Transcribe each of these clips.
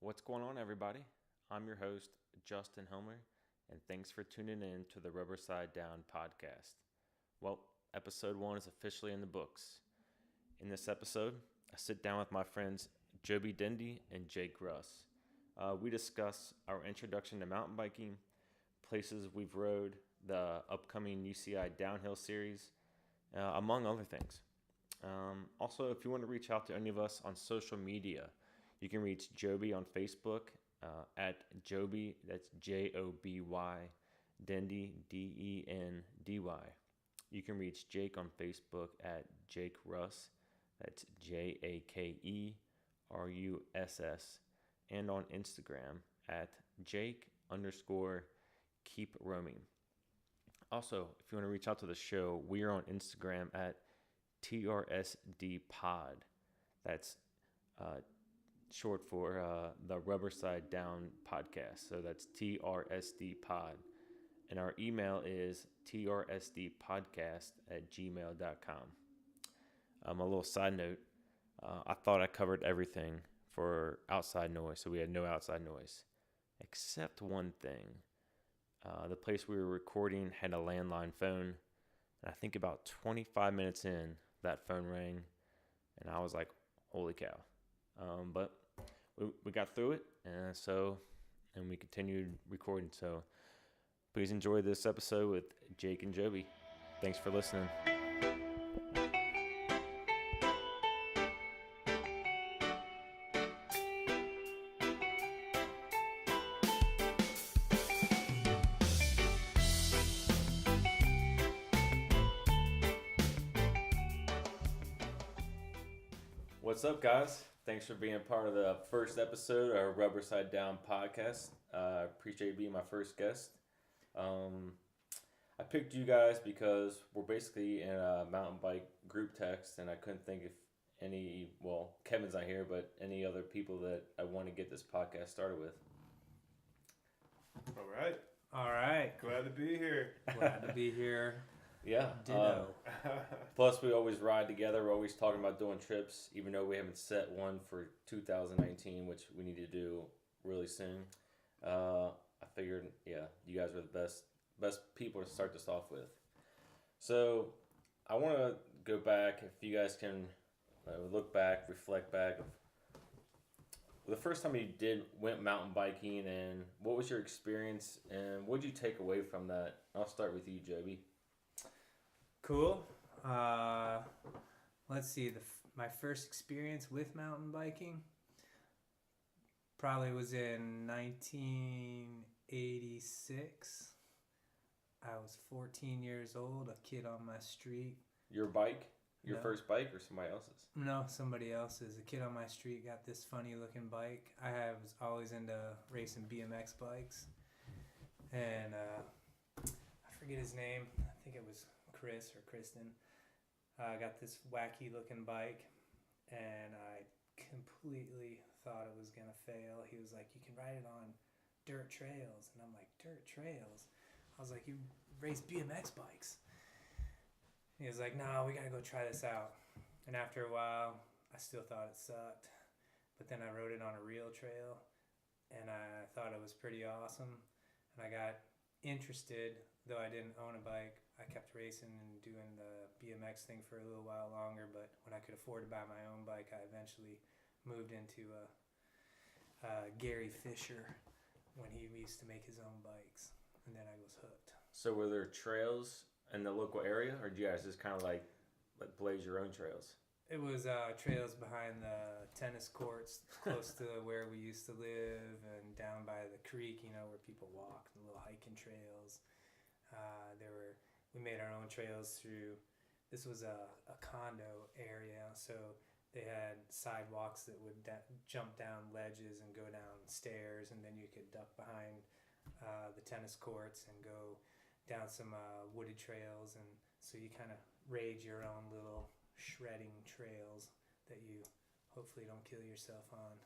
What's going on, everybody? I'm your host, Justin Helmer, and thanks for tuning in to the Rubberside Down podcast. Well, episode 1 is officially in the books. In this episode, I sit down with my friends Joby Dendy and Jake Russ. We discuss our introduction to mountain biking, places we've rode, the upcoming UCI downhill series, among other things. Also, if you want to reach out to any of us on social media, you can reach Joby on Facebook at Joby, that's Joby, Dendy, Dendy. You can reach Jake on Facebook at Jake Russ, that's JakeRuss, and on Instagram at Jake_keep roaming. Also, if you want to reach out to the show, we are on Instagram at TRSDpod. That's short for the Rubberside Down podcast. So that's TRSD pod. And our email is trsdpodcast@gmail.com. A little side note, I thought I covered everything for outside noise, so we had no outside noise. Except one thing. The place we were recording had a landline phone, and I think about 25 minutes in, that phone rang, and I was like, holy cow. But we got through it, and we continued recording. So please enjoy this episode with Jake and Joby. Thanks for listening. What's up, guys? Thanks for being a part of the first episode of our Rubberside Down podcast. I appreciate being my first guest. I picked you guys because we're basically in a mountain bike group text, and I couldn't think of Kevin's not here, but any other people that I want to get this podcast started with. All right. Glad to be here. Glad to be here. Yeah. Ditto. Plus, we always ride together. We're always talking about doing trips, even though we haven't set one for 2019, which we need to do really soon. I figured, you guys are the best people to start this off with. So, I want to go back, if you guys can look back, reflect back. The first time you went mountain biking, and what was your experience, and what did you take away from that? I'll start with you, Joby. Cool. Let's see. My first experience with mountain biking probably was in 1986. I was 14 years old, a kid on my street. Your bike? Your No. first bike or somebody else's? No, somebody else's. A kid on my street got this funny looking bike. I was always into racing BMX bikes. And I forget his name. I think it was Chris or Kristen. I got this wacky looking bike, and I completely thought it was gonna fail. He was like, you can ride it on dirt trails, and I'm like, dirt trails? I was like, you race BMX bikes? He was like, no, we gotta go try this out. And after a while, I still thought it sucked, but then I rode it on a real trail, and I thought it was pretty awesome, and I got interested. Though I didn't own a bike, I kept racing and doing the BMX thing for a little while longer, but when I could afford to buy my own bike, I eventually moved into Gary Fisher when he used to make his own bikes, and then I was hooked. So were there trails in the local area, or did you guys just kind of like blaze your own trails? It was trails behind the tennis courts, close to where we used to live, and down by the creek, where people walk, the little hiking trails. We made our own trails through. This was a condo area, so they had sidewalks that would jump down ledges and go down stairs, and then you could duck behind the tennis courts and go down some wooded trails, and so you kind of raid your own little shredding trails that you hopefully don't kill yourself on.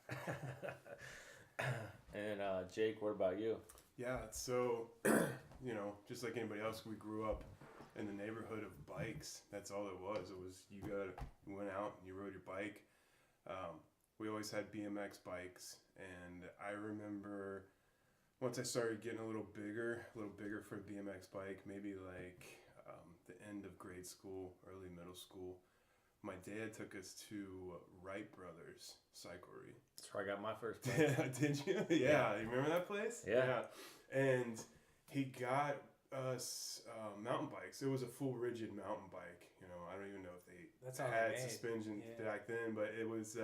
And Jake, what about you? Yeah, so, just like anybody else, we grew up in the neighborhood of bikes. That's all it was. It was you went out and you rode your bike. we always had BMX bikes, and I remember once I started getting a little bigger for a BMX bike, maybe like the end of grade school, early middle school, my dad took us to Wright Brothers Cyclery. That's where I got my first bike. Did you? Yeah. You remember that place? Yeah. And he got us mountain bikes. It was a full rigid mountain bike. You know, I don't even know if they had suspension back then, but it was.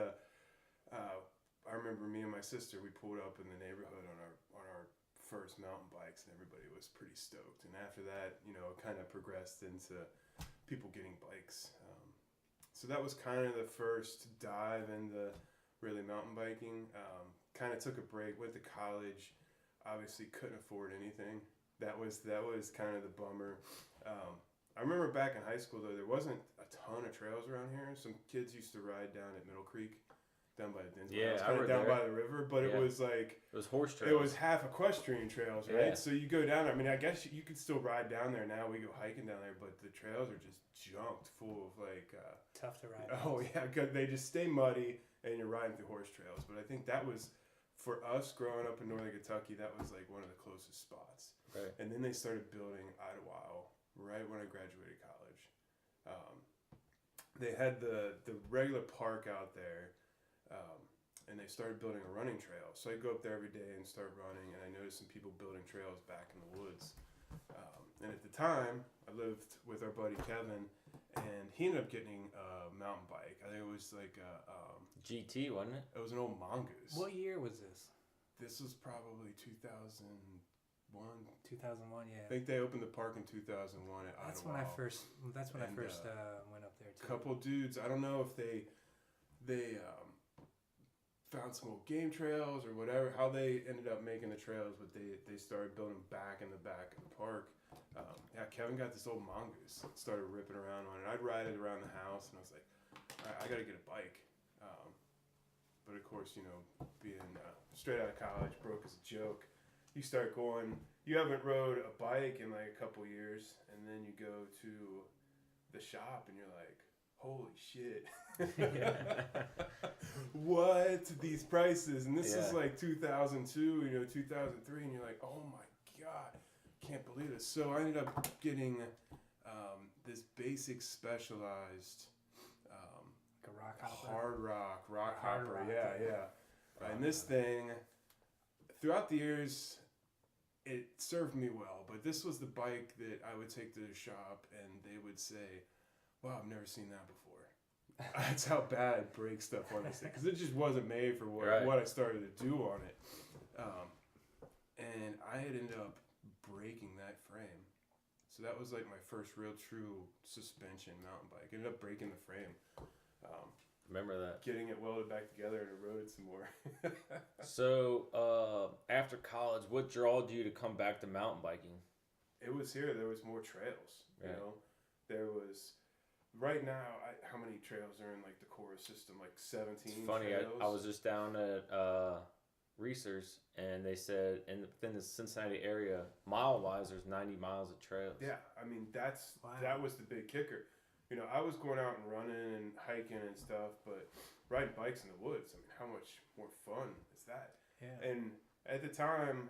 I remember me and my sister. We pulled up in the neighborhood on our first mountain bikes, and everybody was pretty stoked. And after that, you know, it kind of progressed into people getting bikes. So that was kind of the first dive into really mountain biking. Kind of took a break, went to college. Obviously couldn't afford anything. That was kind of the bummer. I remember back in high school though, there wasn't a ton of trails around here. Some kids used to ride down at Middle Creek, down by the Dendy. Yeah, I was down by the river, but it was like it was horse trails. It was half equestrian trails, right? Yeah. So you go down there. I mean, I guess you could still ride down there now. We go hiking down there, but the trails are just junked full of like tough to ride. Oh yeah, good. They just stay muddy, and you're riding through horse trails. But I think that was for us growing up in northern Kentucky. That was like one of the closest spots. Right. And then they started building Outerbike right when I graduated college. They had the regular park out there. And they started building a running trail. So I'd go up there every day and start running, and I noticed some people building trails back in the woods. And at the time, I lived with our buddy Kevin, and he ended up getting a mountain bike. I think it was like a... GT, wasn't it? It was an old Mongoose. What year was this? This was probably 2001. 2001, yeah. I think they opened the park in 2001 at That's Ottawa. when I first went up there too. Couple dudes, I don't know if they found some old game trails or whatever, how they ended up making the trails, but they started building back in the back of the park. Kevin got this old Mongoose, started ripping around on it. I'd ride it around the house, and I was like, all right, I got to get a bike. But of course, you know, being straight out of college, broke as a joke, you start going, you haven't rode a bike in like a couple years, and then you go to the shop, and you're like, holy shit. What? These prices. And this is like 2002, you know, 2003, and you're like, oh my God, can't believe this. So I ended up getting this basic specialized like a rock hopper. Hard rock Hard hopper. rock, Yeah. And this thing, throughout the years, it served me well, but this was the bike that I would take to the shop, and they would say, wow, I've never seen that before. That's how bad brake stuff on this thing, because it just wasn't made for what I started to do on it. And I had ended up breaking that frame. So that was like my first real true suspension mountain bike. Ended up breaking the frame. Remember that. Getting it welded back together and rode some more. So after college, what drawed you to come back to mountain biking? It was here. There was more trails. You know, there was. Right now, how many trails are in like the Chorus system? Like 17. It's funny. I was just down at Reese's, and they said within the Cincinnati area, mile-wise, there's 90 miles of trails. Yeah, I mean that was the big kicker. You know, I was going out and running and hiking and stuff, but riding bikes in the woods. I mean, how much more fun is that? Yeah. And at the time,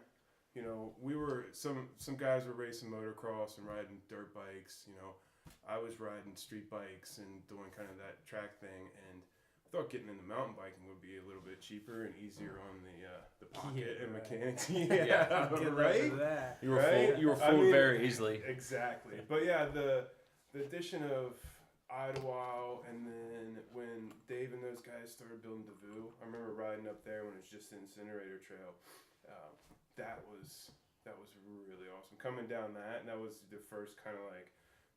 you know, we were some guys were racing motocross and riding dirt bikes. You know, I was riding street bikes and doing kind of that track thing, and I thought getting into mountain biking would be a little bit cheaper and easier on the pocket and mechanics. Right? You were fooled very easily. Exactly. But yeah, the addition of Idlewild, and then when Dave and those guys started building Devou, I remember riding up there when it was just the incinerator trail. That was really awesome. Coming down that, and that was the first kind of like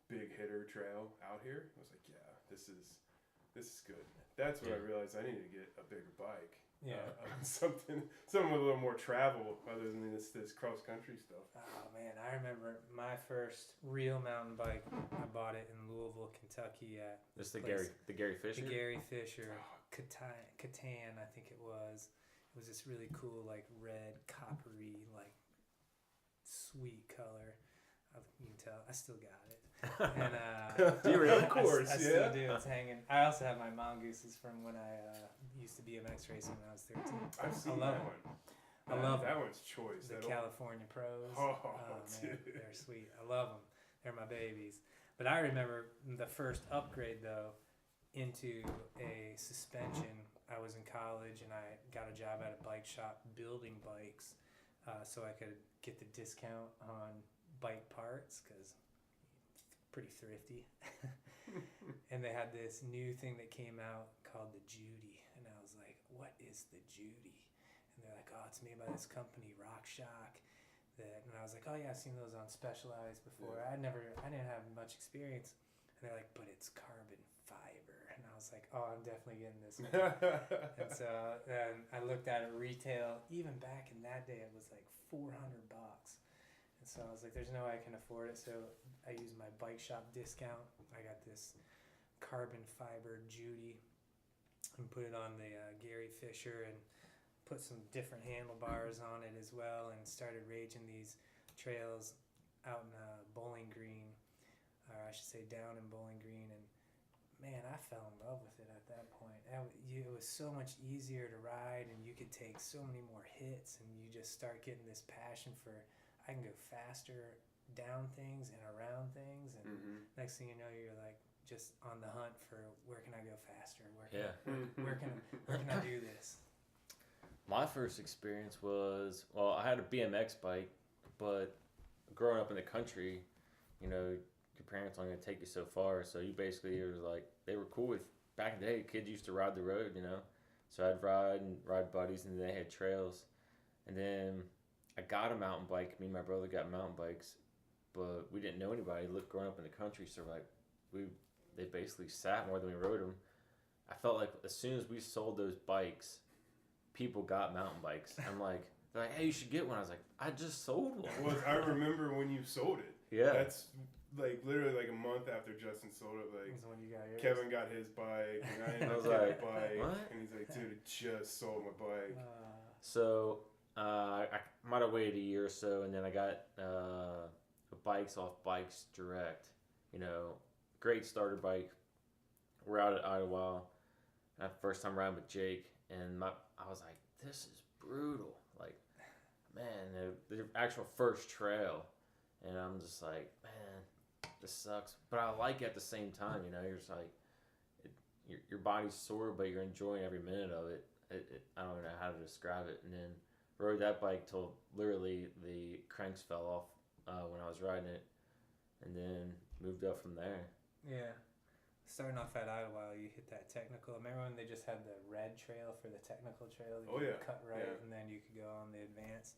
big hitter trail out here. I was like, yeah, this is good. That's when I realized I needed to get a bigger bike. Yeah. Something with a little more travel other than this cross country stuff. Oh man, I remember my first real mountain bike. I bought it in Louisville, Kentucky at This the Gary Fisher? The Gary Fisher Catan, I think it was. It was this really cool like red coppery like sweet color. You can tell I still got it. And do you really? Of course, I still do. It's hanging. I also have my mongooses from when I used to BMX racing when I was 13. I've seen that one. I love that one's choice. The California Pros. Oh man, they're sweet. I love them. They're my babies. But I remember the first upgrade though into a suspension. I was in college and I got a job at a bike shop building bikes, so I could get the discount on bike parts because pretty thrifty. And they had this new thing that came out called the Judy, and I was like, "What is the Judy?" And they're like, "Oh, it's made by this company, RockShox." And I was like, "Oh yeah, I've seen those on Specialized before." Yeah. I didn't have much experience. And they're like, "But it's carbon fiber." And I was like, "Oh, I'm definitely getting this one." And so then I looked at it retail. Even back in that day, it was like $400. And so I was like, "There's no way I can afford it." So I used my bike shop discount. I got this carbon fiber Judy and put it on the Gary Fisher and put some different handlebars on it as well, and started raging these trails out in Bowling Green, or I should say down in Bowling Green, and man, I fell in love with it at that point. It was so much easier to ride, and you could take so many more hits, and you just start getting this passion for, I can go faster down things and around things, and next thing you know, you're like just on the hunt for where can I go faster, where can I do this. My first experience was, well, I had a BMX bike, but growing up in the country, you know, your parents aren't going to take you so far. So you basically, it was like, they were cool with, back in the day, kids used to ride the road, you know. So I'd ride buddies, and they had trails. And then I got a mountain bike. Me and my brother got mountain bikes, but we didn't know anybody growing up in the country. So like, they basically sat more than we rode them. I felt like as soon as we sold those bikes, people got mountain bikes. I'm like, they're like, "Hey, you should get one." I was like, "I just sold one." Well, I remember when you sold it. Yeah. That's like literally like a month after Justin sold it. Like when you got yours. Kevin got his bike, and I ended up getting a bike. What? And he's like, "Dude, I just sold my bike." So I might have waited a year or so, and then I got bikes off Bikes Direct. You know, great starter bike. We're out at Idlewild. First time riding with Jake, and I was like, "This is brutal." Like, man, the actual first trail, and I'm just like, "Man, this sucks," but I like it at the same time. You know, you're just like, your body's sore, but you're enjoying every minute of it. I don't know how to describe it. And then rode that bike till literally the cranks fell off when I was riding it, and then moved up from there. Yeah. Starting off at Idlewild, you hit that technical. Remember when they just had the red trail for the technical trail? You could cut right, and then you could go on the advanced.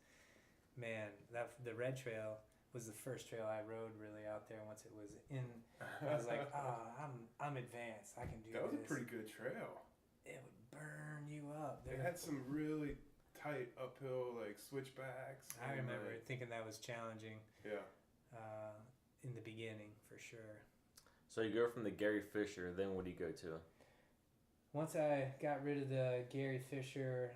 Man, the red trail was the first trail I rode really out there. Once it was in, I was like, I'm advanced. I can do this. That was a pretty good trail. It would burn you up. It had some really tight uphill like switchbacks. I remember thinking that was challenging. Yeah. In the beginning, for sure. So you go from the Gary Fisher, then what do you go to? Once I got rid of the Gary Fisher,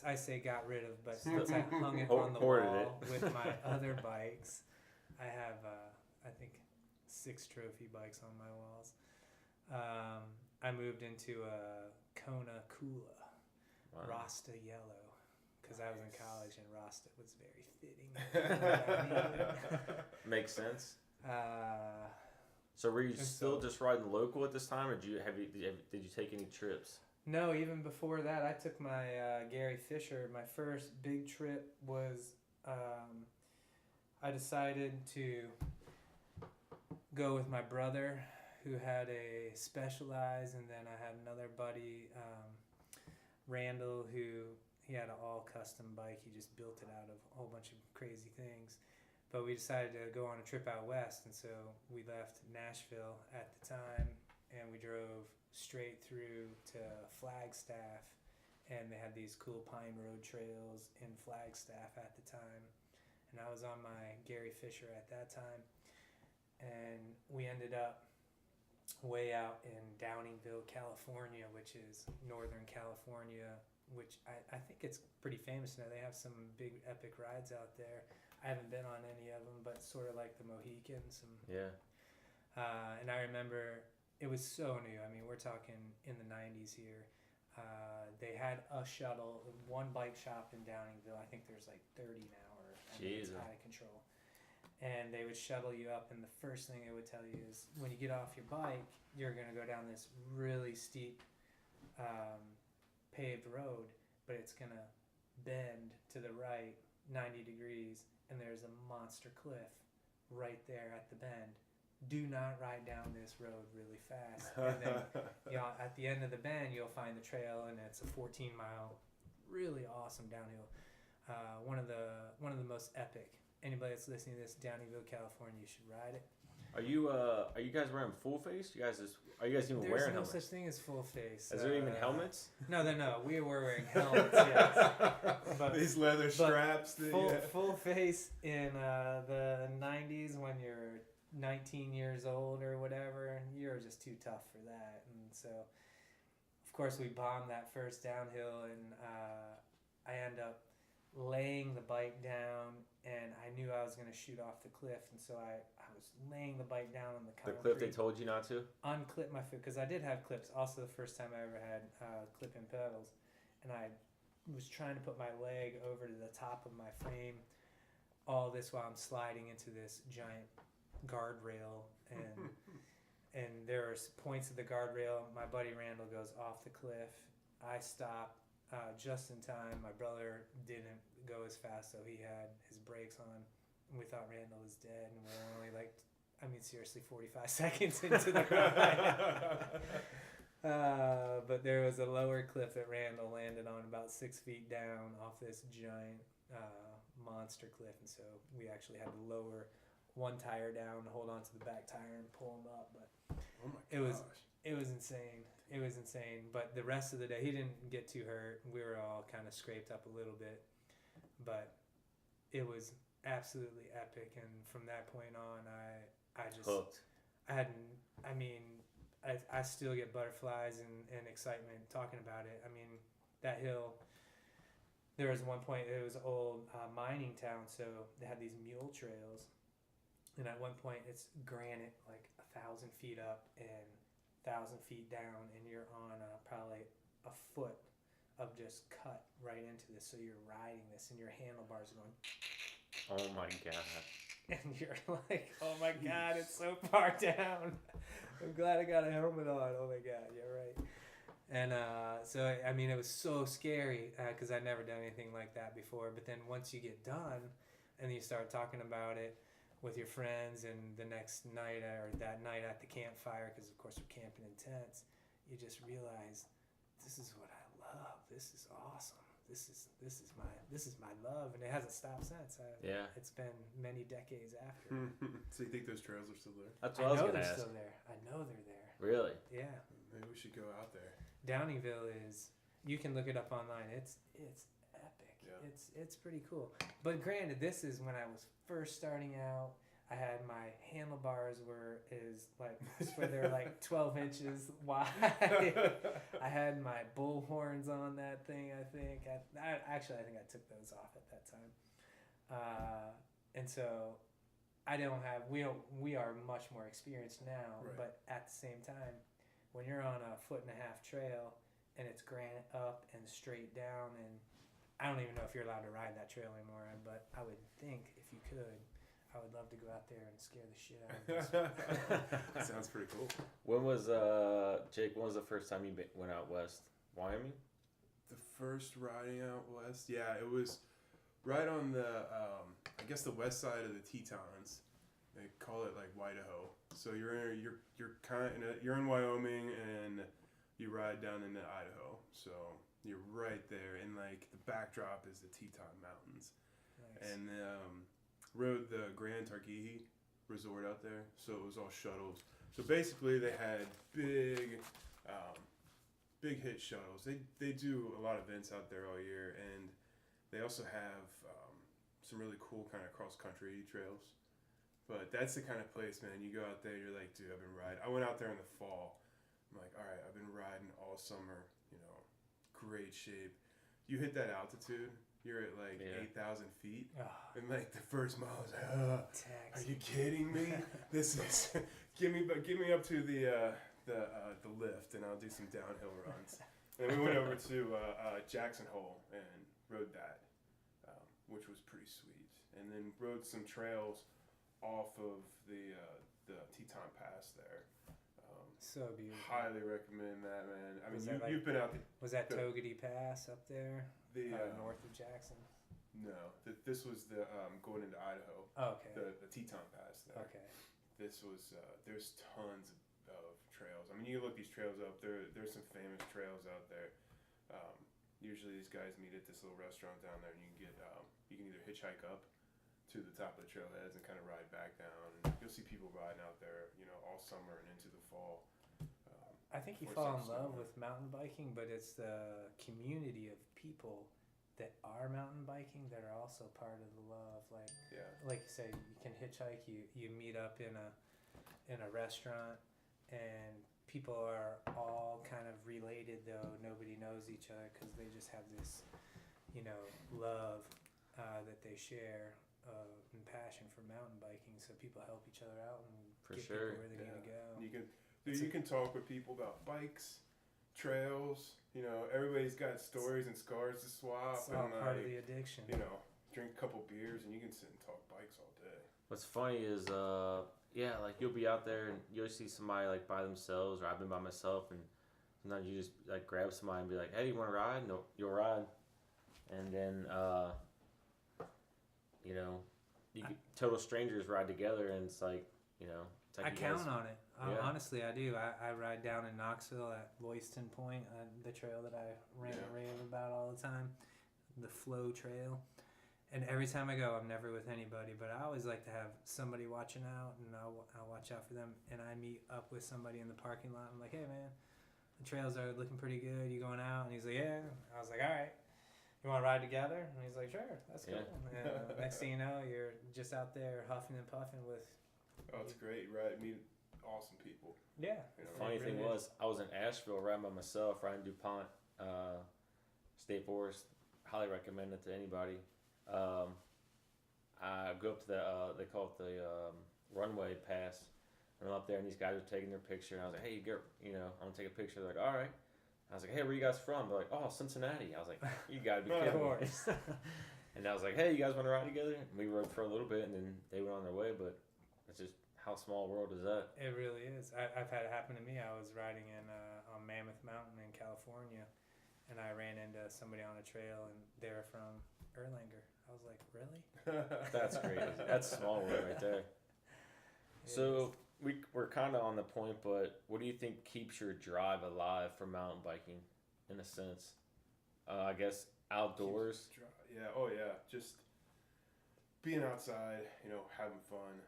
I say got rid of, but once I hung it on the wall with my other bikes, I have, I think, 6 trophy bikes on my walls. I moved into a Kona Kula, Rasta yellow, because I was in college and Rasta was very fitting. Makes sense. So were you still just riding local at this time, or did you take any trips? No, even before that, I took my Gary Fisher. My first big trip was I decided to go with my brother, who had a Specialized, and then I had another buddy, Randall, who he had an all custom bike. He just built it out of a whole bunch of crazy things. But we decided to go on a trip out west, and so we left Nashville at the time, and we drove straight through to Flagstaff, and they had these cool Pine Road trails in Flagstaff at the time. And I was on my Gary Fisher at that time, and we ended up way out in Downingville, California, which is Northern California, which I think it's pretty famous now. They have some big epic rides out there. I haven't been on any of them, but sort of like the Mohicans. Yeah. And I remember it was so new. I mean, we're talking in the 90s here. they had a shuttle, one bike shop in Downingville. I think there's like 30 now, or it's out of control. And they would shuttle you up, and the first thing they would tell you is when you get off your bike, you're going to go down this really steep paved road, but it's going to bend to the right 90 degrees, and there's a monster cliff right there at the bend. Do not ride down this road really fast. And then at the end of the bend, you'll find the trail, and it's a 14-mile, really awesome downhill. One of the most epic. Anybody that's listening to this, Downingville, California, you should ride it. Are you guys wearing full face? Are you guys even wearing helmets? There's no such thing as full face. Is there even helmets? No. We were wearing helmets. Yes. But, these leather straps. Full face in the 90s when you're 19 years old or whatever, you're just too tough for that. And so, of course, we bombed that first downhill, and I end up laying the bike down, and I knew I was going to shoot off the cliff, and so I was laying the bike down on the concrete. The cliff they told you not to? Unclip my foot, because I did have clips. Also, the first time I ever had clip-in pedals, and I was trying to put my leg over to the top of my frame, all this while I'm sliding into this giant guardrail, and there are points of the guardrail. My buddy Randall goes off the cliff. I stop just in time. My brother didn't go as fast, so he had his brakes on. We thought Randall was dead, and we're only seriously 45 seconds into the ride. But there was a lower cliff that Randall landed on about 6 feet down off this giant monster cliff, and so we actually had to lower one tire down to hold on to the back tire and pull him up. But oh my gosh. It was insane. It was insane. But the rest of the day, he didn't get too hurt. We were all kind of scraped up a little bit, but it was absolutely epic. And from that point on, I just hooked. I still get butterflies and excitement talking about it. I mean, that hill. There was one point, it was an old mining town, so they had these mule trails. And at one point, it's granite, like 1,000 feet up and 1,000 feet down, and you're on probably a foot of just cut right into this. So you're riding this, and your handlebars are going. Oh my god! And you're like, oh my god, it's so far down. I'm glad I got a helmet on. Oh my god, you're right. And so I mean, it was so scary because I'd never done anything like that before. But then once you get done, and you start talking about it with your friends, and the next night or that night at the campfire, because of course we're camping in tents, you just realize this is what I love. This is awesome. This is my love, and it hasn't stopped since. It's been many decades after. So you think those trails are still there? That's what I was gonna ask. Still there. I know they're there. Really? Yeah. Maybe we should go out there. Downingville is. You can look it up online. It's epic. Yeah. It's pretty cool. But granted, this is when I was first starting out. I had my handlebars they're like 12 inches wide. I had my bull horns on that thing. I think I think I took those off at that time. And so we are much more experienced now. Right. But at the same time, when you're on a 1.5 foot trail and it's granite up and straight down, and I don't even know if you're allowed to ride that trail anymore, but I would think if you could, I would love to go out there and scare the shit out of this. That sounds pretty cool. When was Jake? When was the first time you went out west? Wyoming? The first riding out west, yeah, it was right on the I guess the west side of the Tetons. They call it like Idaho. So you're in Wyoming and you ride down into Idaho. So you're right there, and like the backdrop is the Teton Mountains. Nice. And rode the Grand Targhee resort out there, so it was all shuttles. So basically they had big hit shuttles. They do a lot of events out there all year, and they also have some really cool kind of cross-country trails. But that's the kind of place, man, you go out there, you're like, dude, I've been riding. I went out there in the fall. I'm like, all right, I've been riding all summer, great shape. You hit that altitude, you're at like 8,000 feet, and like the first mile I was like, are you kidding me? This is give me up to the lift, and I'll do some downhill runs. And we went over to Jackson Hole and rode that, which was pretty sweet. And then rode some trails off of the Teton Pass there. So beautiful. Highly recommend that, man. I mean, you've been out. Was that Togety Pass up there? North of Jackson? No, this was the going into Idaho. Oh, okay. The Teton Pass there. Okay. This was there's tons of trails. I mean, you look these trails up. There's some famous trails out there. Usually these guys meet at this little restaurant down there, and you can either hitchhike up to the top of the trailheads and kind of ride back down. And you'll see people riding out there, all summer and into the fall. I think you fall in love with mountain biking, but it's the community of people that are mountain biking that are also part of the love. Like you say, you can hitchhike. You meet up in a restaurant, and people are all kind of related, though nobody knows each other because they just have this, love that they share and passion for mountain biking. So people help each other out and get people where they need to go. You can talk with people about bikes, trails. Everybody's got stories and scars to swap. It's all part of the addiction. Drink a couple beers and you can sit and talk bikes all day. What's funny is, like you'll be out there and you'll see somebody like by themselves, or I've been by myself, and sometimes you just like grab somebody and be like, "Hey, you want to ride?" No, you'll ride, and then total strangers ride together, and it's like I count on it. Honestly, I do. I ride down in Knoxville at Loyston Point, the trail that I rave about all the time, the Flow Trail. And every time I go, I'm never with anybody, but I always like to have somebody watching out, and I'll watch out for them. And I meet up with somebody in the parking lot. I'm like, "Hey, man, the trails are looking pretty good. You going out?" And he's like, "Yeah." I was like, "All right. You want to ride together?" And he's like, "Sure, that's cool." And next thing you know, you're just out there huffing and puffing with... Oh, it's great, right? Meet awesome people. Yeah. Funny thing was, I was in Asheville riding by myself, riding DuPont State Forest. Highly recommend it to anybody. I go up to they call it the runway pass, and I'm up there, and these guys are taking their picture, and I was like, "Hey, I want to take a picture." They're like, "All right." I was like, "Hey, where you guys from?" They're like, "Oh, Cincinnati." I was like, "You gotta be kidding me." And I was like, "Hey, you guys want to ride together?" And we rode for a little bit, and then they went on their way, but it's just, how small a world is that? It really is. I've had it happen to me. I was riding on Mammoth Mountain in California, and I ran into somebody on a trail, and they're from Erlanger. I was like, "Really?" That's great. That's small world right there. So we're kind of on the point, but what do you think keeps your drive alive for mountain biking, in a sense? I guess outdoors. Yeah. Oh yeah. Just being outside, having fun,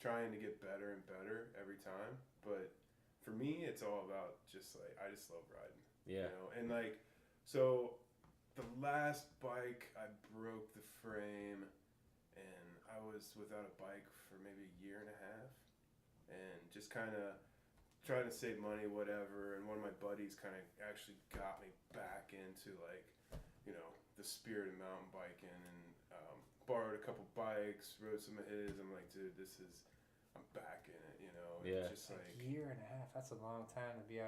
trying to get better and better every time. But for me, it's all about I just love riding. Yeah. And so the last bike, I broke the frame, and I was without a bike for maybe a year and a half, and just kind of trying to save money, whatever. And one of my buddies kind of actually got me back into the spirit of mountain biking, and borrowed a couple bikes, rode some of his. I'm like, dude, I'm back in it, Yeah. It's just a year and a half. That's a long time to be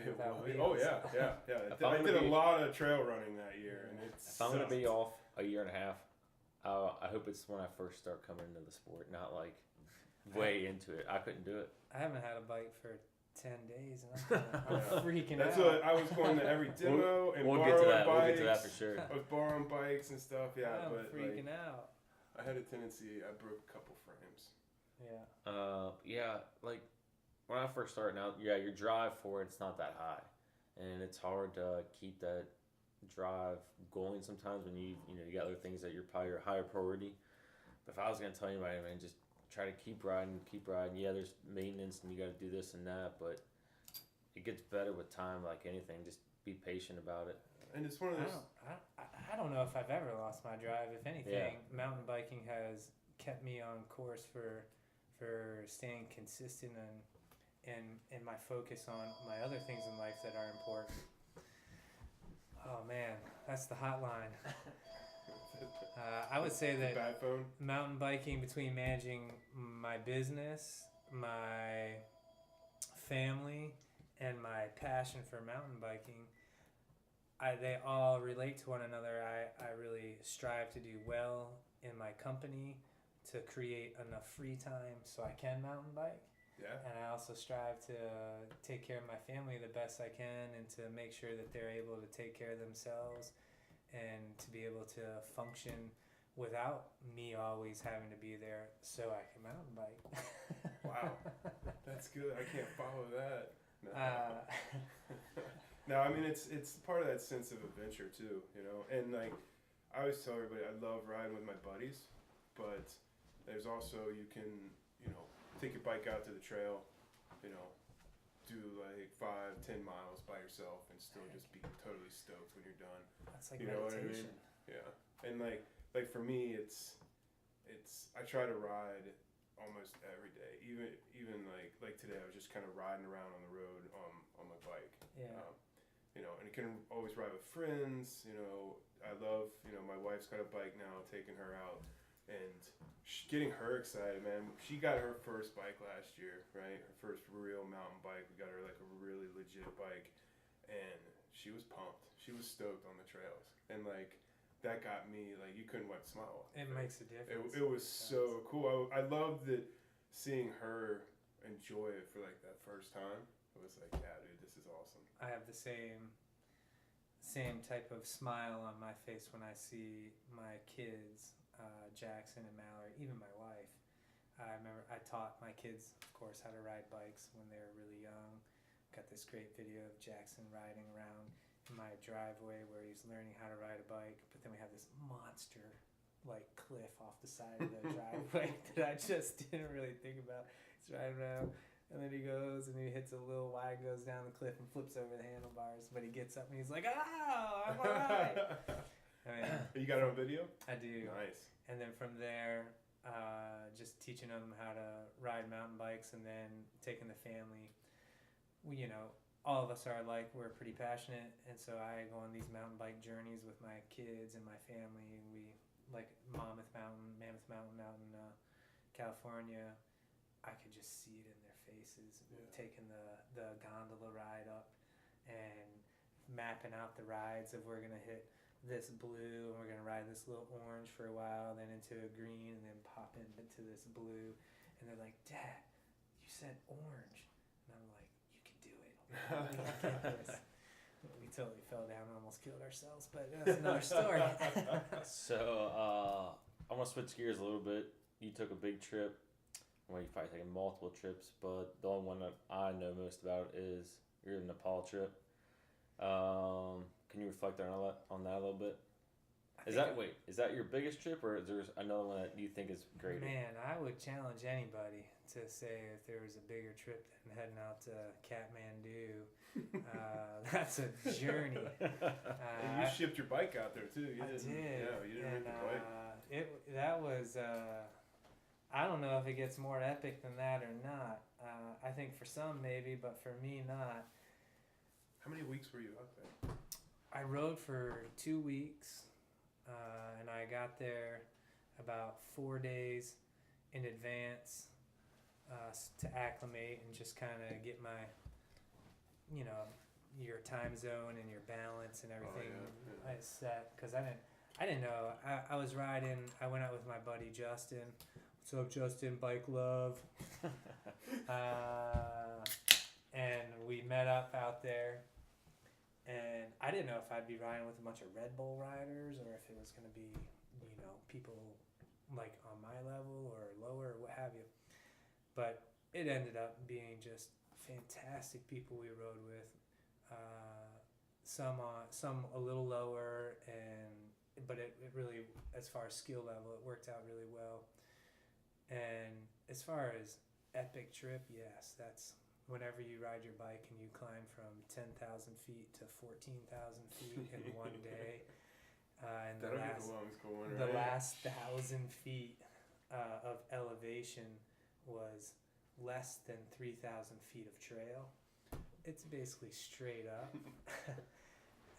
without wheels. Oh yeah. I did a lot of trail running that year, and if I'm gonna be off a year and a half, I hope it's when I first start coming into the sport, not like way into it. I couldn't do it. I haven't had a bike for 10 days, and I'm freaking out. That's what I was going to every demo and we'll borrowing get to that. bikes. We'll get to that for sure. I was borrowing bikes and stuff, I'm freaking out. I had a tendency. I broke a couple frames. Yeah. Like when I first started out, your drive for it's not that high, and it's hard to keep that drive going sometimes when you got other things that you're probably your higher priority. But if I was gonna tell anybody, man, just try to keep riding. Yeah, there's maintenance and you got to do this and that, but it gets better with time. Like anything, just be patient about it. And it's one of those. I don't know if I've ever lost my drive. If anything, mountain biking has kept me on course for staying consistent and my focus on my other things in life that are important. Oh man, that's the hotline. I would say that mountain biking, between managing my business, my family, and my passion for mountain biking, they all relate to one another. I really strive to do well in my company to create enough free time so I can mountain bike. Yeah. And I also strive to take care of my family the best I can and to make sure that they're able to take care of themselves and to be able to function without me always having to be there so I can mountain bike. Wow. That's good. I can't follow that. No. No, I mean, it's part of that sense of adventure too, you know? And like, I always tell everybody I love riding with my buddies, but there's also, you can, you know, take your bike out to the trail, you know, do like 5-10 miles by yourself and still just be totally stoked when you're done. That's like you know meditation. what I mean? Yeah. And like for me, it's I try to ride almost every day. Even like today, I was just kind of riding around on the road on my bike. Yeah. You know, and you can always ride with friends. You know, I love, you know, my wife's got a bike now, taking her out and getting her excited, man. She got her first bike last year, right? Her first real mountain bike. We got her like a really legit bike, and she was pumped. She was stoked on the trails, and like that got me, like, you couldn't wipe a smile off. It makes a difference. It was so cool. I loved it, seeing her enjoy it for like that first time. It was like, yeah, dude, this is awesome. I have the same type of smile on my face when I see my kids, Jackson and Mallory, even my wife. I remember I taught my kids, of course, how to ride bikes when they were really young. Got this great video of Jackson riding around in my driveway where he's learning how to ride a bike, but then we have this monster like cliff off the side of the driveway that I just didn't really think about. He's riding around, and then he goes and he hits a little Y, goes down the cliff and flips over the handlebars, but he gets up and he's like, "Oh, I'm alright." I mean, you got it on video? I do. Nice. And then from there, just teaching them how to ride mountain bikes, and then taking the family. You know, all of us are like, we're pretty passionate, and so I go on these mountain bike journeys with my kids and my family, and we like Mammoth Mountain out in California. I could just see it in their faces. Yeah. Taking the gondola ride up and mapping out the rides of we're gonna hit this blue and we're gonna ride this little orange for a while, then into a green, and then pop into this blue. And they're like, "Dad, you said orange," and I'm like, "You can do it. We totally fell down and almost killed ourselves, but that's another story." So I want to switch gears a little bit. You took a big trip. Well, you've probably taken multiple trips, but the only one that I know most about is your Nepal trip. Can you reflect on that a little bit? Is that your biggest trip, or is there another one that you think is greater? Man, I would challenge anybody to say if there was a bigger trip than heading out to Kathmandu. That's a journey. And you shipped your bike out there too. I did. Yeah, you didn't rent the bike. That was. I don't know if it gets more epic than that or not. I think for some maybe, but for me not. How many weeks were you out there? I rode for 2 weeks, and I got there about 4 days in advance to acclimate and just kind of get my, your time zone and your balance and everything set. Because I didn't know. I was riding. I went out with my buddy Justin. What's up, Justin? Bike love. And we met up out there. And I didn't know if I'd be riding with a bunch of Red Bull riders or if it was going to be, people like on my level or lower or what have you. But it ended up being just fantastic people we rode with. Some a little lower, but it really, as far as skill level, it worked out really well. And as far as epic trip, yes, that's whenever you ride your bike and you climb from 10,000 feet to 14,000 feet in one day. And the last 1,000 feet of elevation was less than 3,000 feet of trail. It's basically straight up.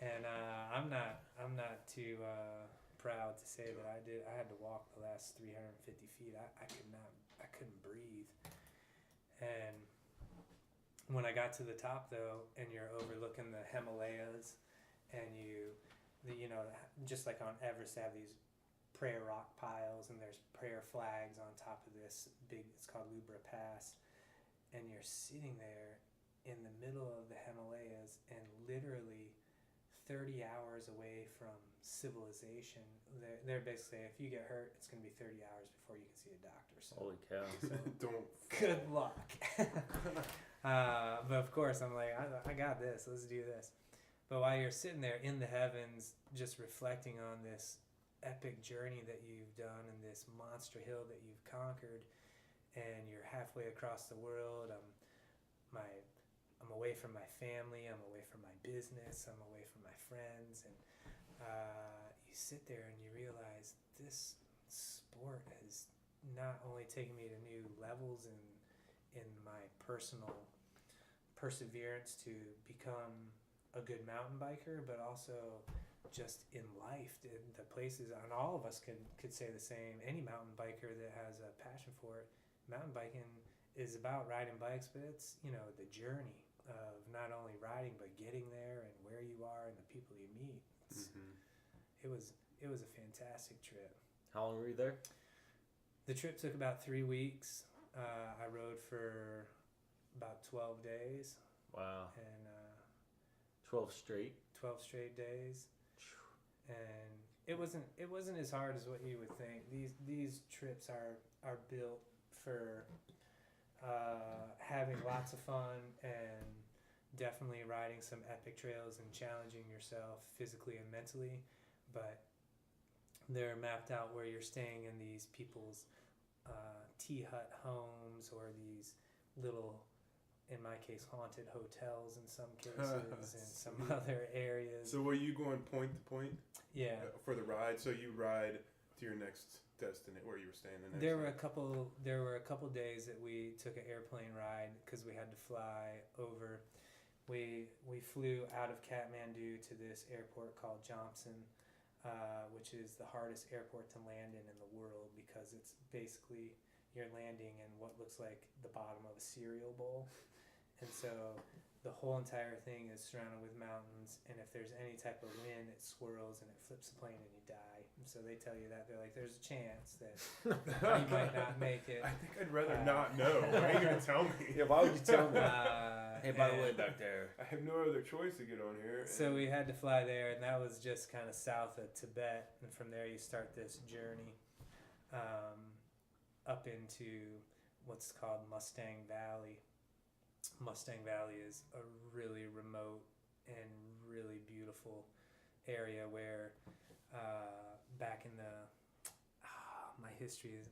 And I'm not too proud to say that I had to walk the last 350 feet. I couldn't breathe. And when I got to the top though, and you're overlooking the Himalayas, and you know, just like on Everest, they have these prayer rock piles, and there's prayer flags on top of this big, it's called Lubra Pass, and you're sitting there in the middle of the Himalayas and literally 30 hours away from civilization. They're basically, if you get hurt, it's going to be 30 hours before you can see a doctor. So, holy cow. so Don't. good luck. But of course, I'm like, I got this. Let's do this. But while you're sitting there in the heavens, just reflecting on this epic journey that you've done and this monster hill that you've conquered, and you're halfway across the world, I'm away from my family, I'm away from my business, I'm away from my friends, and you sit there and you realize this sport has not only taken me to new levels in my personal perseverance to become a good mountain biker, but also just in life, the places, and all of us could say the same. Any mountain biker that has a passion for it, mountain biking is about riding bikes, but it's, you know, the journey of not only riding but getting there and where you are and the people you meet. It was a fantastic trip. How long were you there? The trip took about 3 weeks. I rode for about 12 days. Wow. And 12 straight? 12 straight days. And it wasn't as hard as what you would think. These trips are built for having lots of fun and definitely riding some epic trails and challenging yourself physically and mentally. But they're mapped out where you're staying in these people's tea hut homes, or these little, in my case, haunted hotels in some cases, and some other areas. So were you going point to point? Yeah. For the ride, so you ride to your next destination where you were staying the next There were night. a couple days that we took an airplane ride because we had to fly over. We flew out of Kathmandu to this airport called Johnson, which is the hardest airport to land in the world, because it's basically, you're landing in what looks like the bottom of a cereal bowl. And so the whole entire thing is surrounded with mountains, and if there's any type of wind, it swirls and it flips the plane and you die. And so they tell you that. They're like, there's a chance that you might not make it. I think I'd rather not know. Why are you going to tell me? Yeah, why would you tell me? Hey, by the way, back there, I have no other choice to get on here. So we had to fly there, and that was just kind of south of Tibet. And from there you start this journey up into what's called Mustang Valley. Mustang Valley is a really remote and really beautiful area where back in the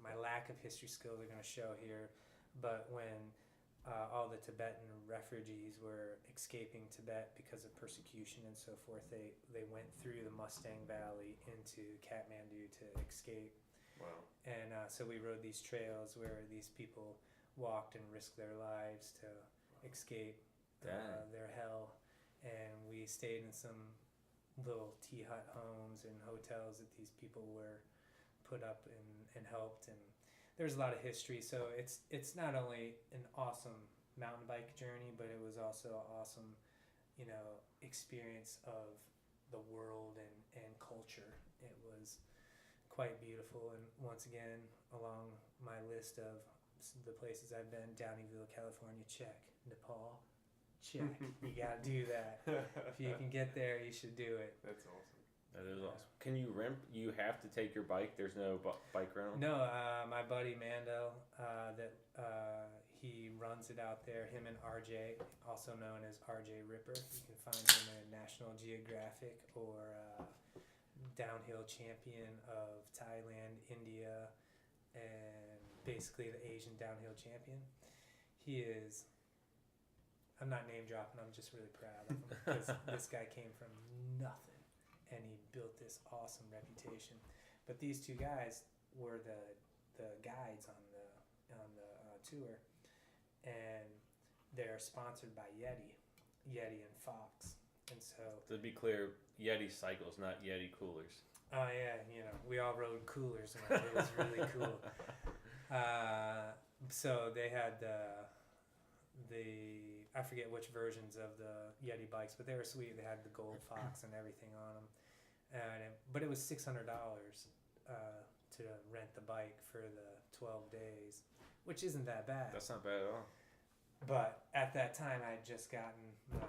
my lack of history skills are going to show here, but when all the Tibetan refugees were escaping Tibet because of persecution and so forth, they went through the Mustang Valley into Kathmandu to escape. Wow. And so we rode these trails where these people walked and risked their lives to escape their hell, and we stayed in some little tea hut homes and hotels that these people were put up and helped, and there's a lot of history. So it's not only an awesome mountain bike journey, but it was also an awesome, you know, experience of the world and culture. It was quite beautiful. And once again, along my list of the places I've been, Downeyville, California, check. Nepal, check. You gotta do that. If you can get there, you should do it. That's awesome. That is awesome. Can you rent? You have to take your bike. There's no bike rental. No, my buddy Mando, he runs it out there. Him and RJ, also known as RJ Ripper. You can find him in National Geographic, or downhill champion of Thailand, India, and basically the Asian downhill champion. He is. I'm not name dropping. I'm just really proud of him, because this guy came from nothing, and he built this awesome reputation. But these two guys were the guides on the tour, and they're sponsored by Yeti and Fox. And so, to be clear, Yeti cycles, not Yeti coolers. Oh yeah, you know, we all rode coolers, and it was really cool. So they had the I forget which versions of the Yeti bikes, but they were sweet. They had the gold fox and everything on them. But it was $600 to rent the bike for the 12 days, which isn't that bad. That's not bad at all. But at that time, I had just gotten my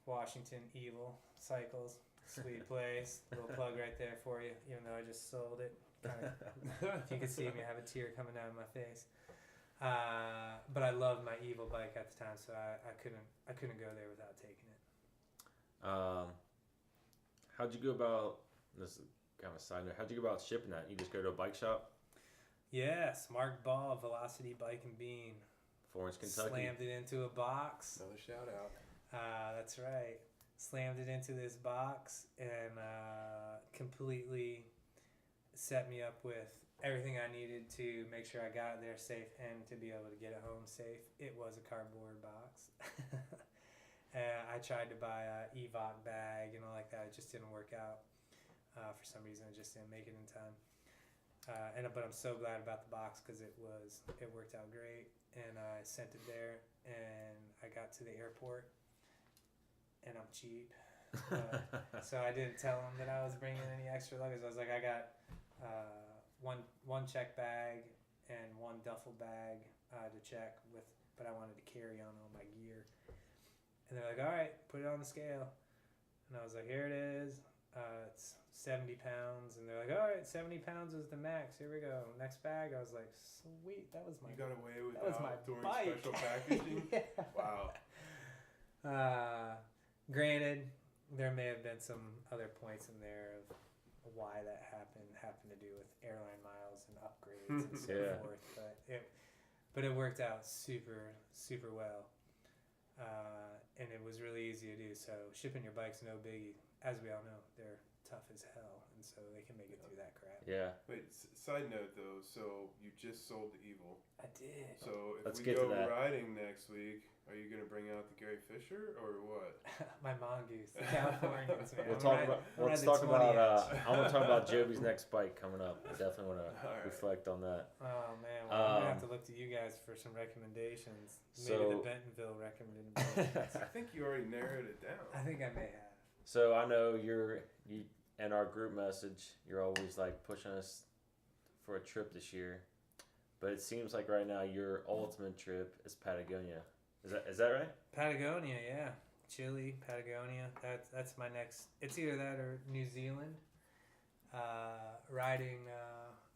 Washington Evil cycles. Sweet place. Little plug right there for you, even though I just sold it. If you could see me, I have a tear coming down my face. But I loved my Evil bike at the time, so I couldn't go there without taking it. How'd you go about this? Is kind of a side note. How'd you go about shipping that? You just go to a bike shop? Yes, Mark Ball, Velocity Bike and Bean. Florence, Kentucky. Slammed it into a box. Another shout out. That's right. Slammed it into this box and completely set me up with everything I needed to make sure I got there safe and to be able to get it home safe. It was a cardboard box. I tried to buy a EVOC bag and all like that. It just didn't work out. For some reason, I just didn't make it in time. But I'm so glad about the box because it worked out great. And I sent it there, and I got to the airport, and I'm cheap. So I didn't tell them that I was bringing any extra luggage. I was like, I got one check bag and one duffel bag to check with, but I wanted to carry on all my gear. And they're like, all right, put it on the scale. And I was like, here it is. It's 70 pounds. And they're like, all right, 70 pounds is the max. Here we go. Next bag. I was like, sweet. That was my. You got away with that was my doing bike. special packaging? Yeah. Wow. Granted, there may have been some other points in there of why that happened to do with airline miles and upgrades and so forth. But it worked out super, super well. And it was really easy to do. So shipping your bike's no biggie. As we all know, they're tough as hell, and so they can make it through that crap. Yeah. Wait, side note though, so you just sold the Evil. I did. So if Let's we get go to that. riding next week, are you gonna bring out the Gary Fisher or what? My mongoose, the Californians, man. Let's talk about. I want to talk about Joby's next bike coming up. I definitely want to reflect on that. Oh man, well, I'm gonna have to look to you guys for some recommendations. Maybe the Bentonville recommendations. I think you already narrowed it down. I think I may have. So I know you in our group message, you're always like pushing us for a trip this year, but it seems like right now your ultimate trip is Patagonia. Is that right? Patagonia, yeah. Chile, Patagonia. That's my next. It's either that or New Zealand. Riding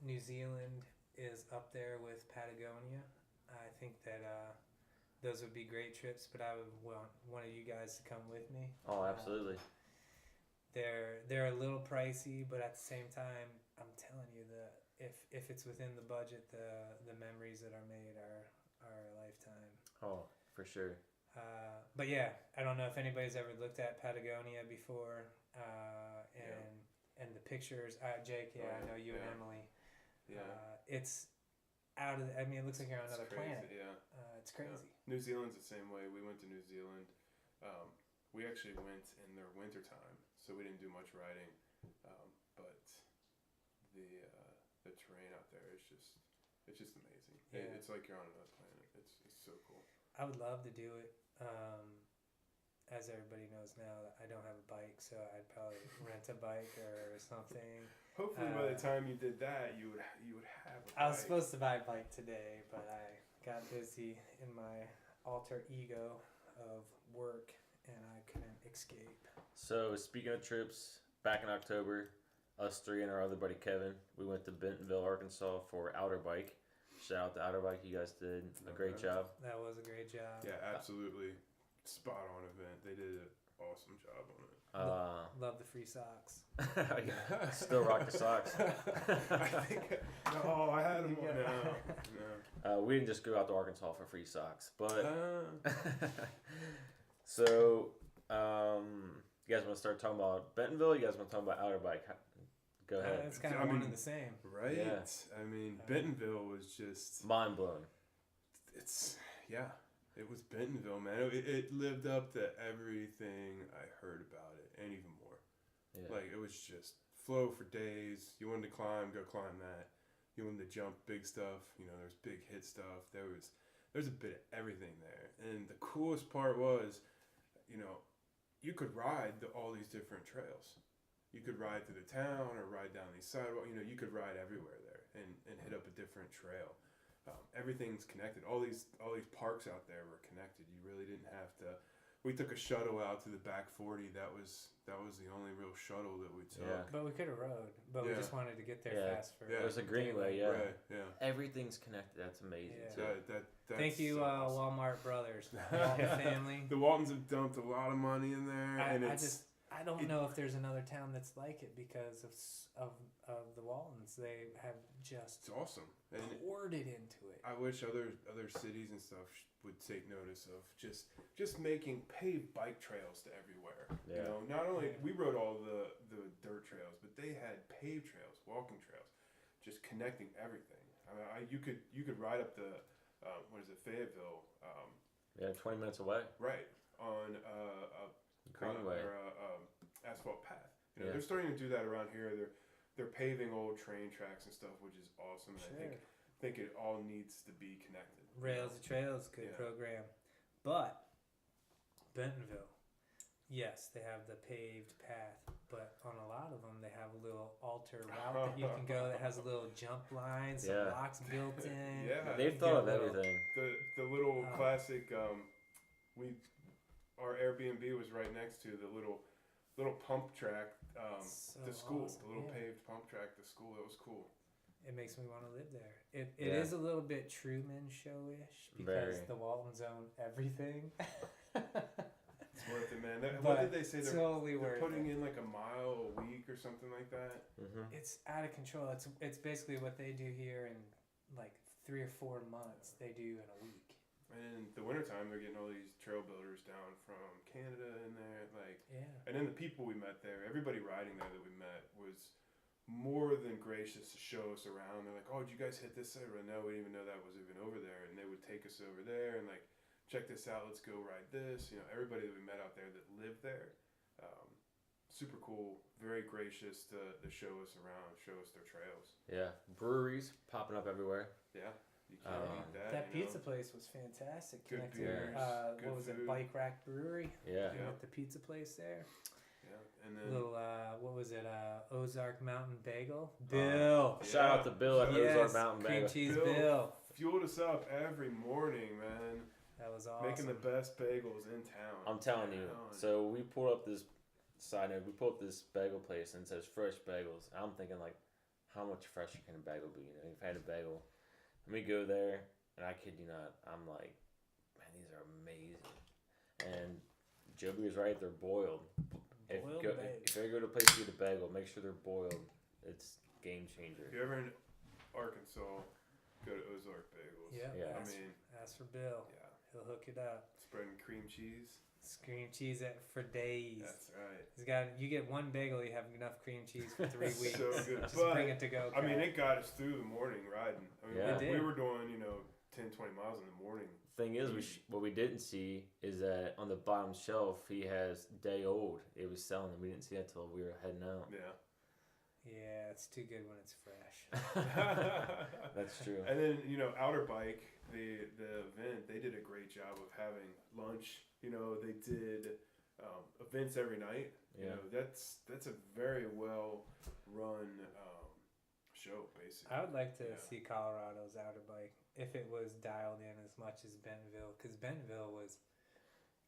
New Zealand is up there with Patagonia. I think that those would be great trips, but I would want one of you guys to come with me. Oh, absolutely. They're a little pricey, but at the same time, I'm telling you that if it's within the budget, the memories that are made are a lifetime. Oh, for sure. But yeah, I don't know if anybody's ever looked at Patagonia before, and the pictures. Jake, I know you and Emily. Yeah. It's out of. It looks like you're on another planet. Yeah. It's crazy. Yeah. New Zealand's the same way. We went to New Zealand. We actually went in their winter time, so we didn't do much riding. But the terrain out there is just amazing. Yeah. It's like you're on another planet. It's so cool. I would love to do it. As everybody knows now, I don't have a bike, so I'd probably rent a bike or something. Hopefully, by the time you did that, you would have a bike. I was supposed to buy a bike today, but I got busy in my alter ego of work, and I couldn't escape. So speaking of trips, back in October, us three and our other buddy Kevin, we went to Bentonville, Arkansas for Outerbike. Shout out to Outerbike, you guys did a great job. That was a great job. Yeah, absolutely. Spot on event. They did an awesome job on it. Love the free socks. Still rock the socks. I had them on now. We didn't just go out to Arkansas for free socks, but so you guys want to start talking about Bentonville? You guys want to talk about Outerbike? Go ahead. It's kind of one and the same, right? Yeah. I mean, Bentonville was just mind blowing. It was Bentonville, man. It lived up to everything I heard about it, and even more. Yeah. Like, it was just flow for days. You wanted to climb, go climb that. You wanted to jump big stuff. There's big hit stuff. There was there's a bit of everything there. And the coolest part was, you know, you could ride all these different trails. You could ride through the town or ride down these sidewalks. You know, you could ride everywhere there and hit up a different trail. Everything's connected. All these parks out there were connected. You really didn't have to. We took a shuttle out to the back 40. That was the only real shuttle that we took. Yeah. But we could have rode. But we just wanted to get there fast. It was a greenway. Yeah. Right. Yeah. Everything's connected. That's amazing. Yeah. Too. Thank you, awesome. Walmart brothers, Walton family. The Waltons have dumped a lot of money in there, I don't know if there's another town that's like it because of the Waltons. They have just it's awesome. And poured it into it. I wish other cities and stuff would take notice of just making paved bike trails to everywhere. Yeah. You know, not only we rode all the dirt trails, but they had paved trails, walking trails, just connecting everything. I mean, you could ride up the Fayetteville. 20 minutes away. Right on a Greenway or asphalt path. You know, they're starting to do that around here. They're paving old train tracks and stuff, which is awesome. Sure. I think it all needs to be connected. Rails to Trails, good program. But Bentonville, yes, they have the paved path, but on a lot of them, they have a little alter route that you can go that has a little jump line, some blocks built in. Yeah, they've thought of everything. The little classic. Our Airbnb was right next to the little pump track. The school, awesome. The little paved pump track. The school. That was cool. It makes me want to live there. It is a little bit Truman Show-ish because the Waltons own everything. It's worth it, man. What did they say? They're totally putting in like a mile a week or something like that. Mm-hmm. It's out of control. It's basically what they do here in like 3 or 4 months. They do in a week. And in the wintertime, they're getting all these trail builders down from Canada in there, And then the people we met there, everybody riding there that we met was more than gracious to show us around. They're like, "Oh, did you guys hit this side?" Well, no, we didn't even know that was even over there. And they would take us over there and like, check this out. Let's go ride this. You know, everybody that we met out there that lived there, super cool, very gracious to show us around, show us their trails. Yeah, breweries popping up everywhere. Yeah. You can't beat that. That pizza place was fantastic. Good Connected, beers, what was it? Bike Rack Brewery. Yeah. With the pizza place there. Yeah, and then little what was it? Ozark Mountain Bagel. Bill. Shout out to Bill at Ozark Mountain Bagel. Cream cheese Bill. Fueled us up every morning, man. That was awesome. Making the best bagels in town. I'm telling you. So we pulled up this bagel place and it says fresh bagels. I'm thinking like, how much fresher can a bagel be? You know, you've had a bagel. Let me go there, and I kid you not, I'm like, man, these are amazing. And Joby was right; they're boiled. If you go to a place to get a bagel, make sure they're boiled. It's game changer. If you're ever in Arkansas, go to Ozark Bagels. Yeah. Ask for Bill. Yeah. He'll hook it up. Spreading cream cheese. Cream cheese for days. That's right. You get one bagel, you have enough cream cheese for 3 weeks. So good. Just bring it to go. I mean, it got us through the morning riding. I mean, we were doing 10, 20 miles in the morning. Thing is, what we didn't see is that on the bottom shelf he has day old. It was selling them. We didn't see that until we were heading out. Yeah. Yeah, it's too good when it's fresh. That's true. And then Outerbike, the event, they did a great job of having lunch. They did events every night. Yeah. That's a very well run show, basically. I would like to see Colorado's Outerbike if it was dialed in as much as Bentonville, because Bentonville was,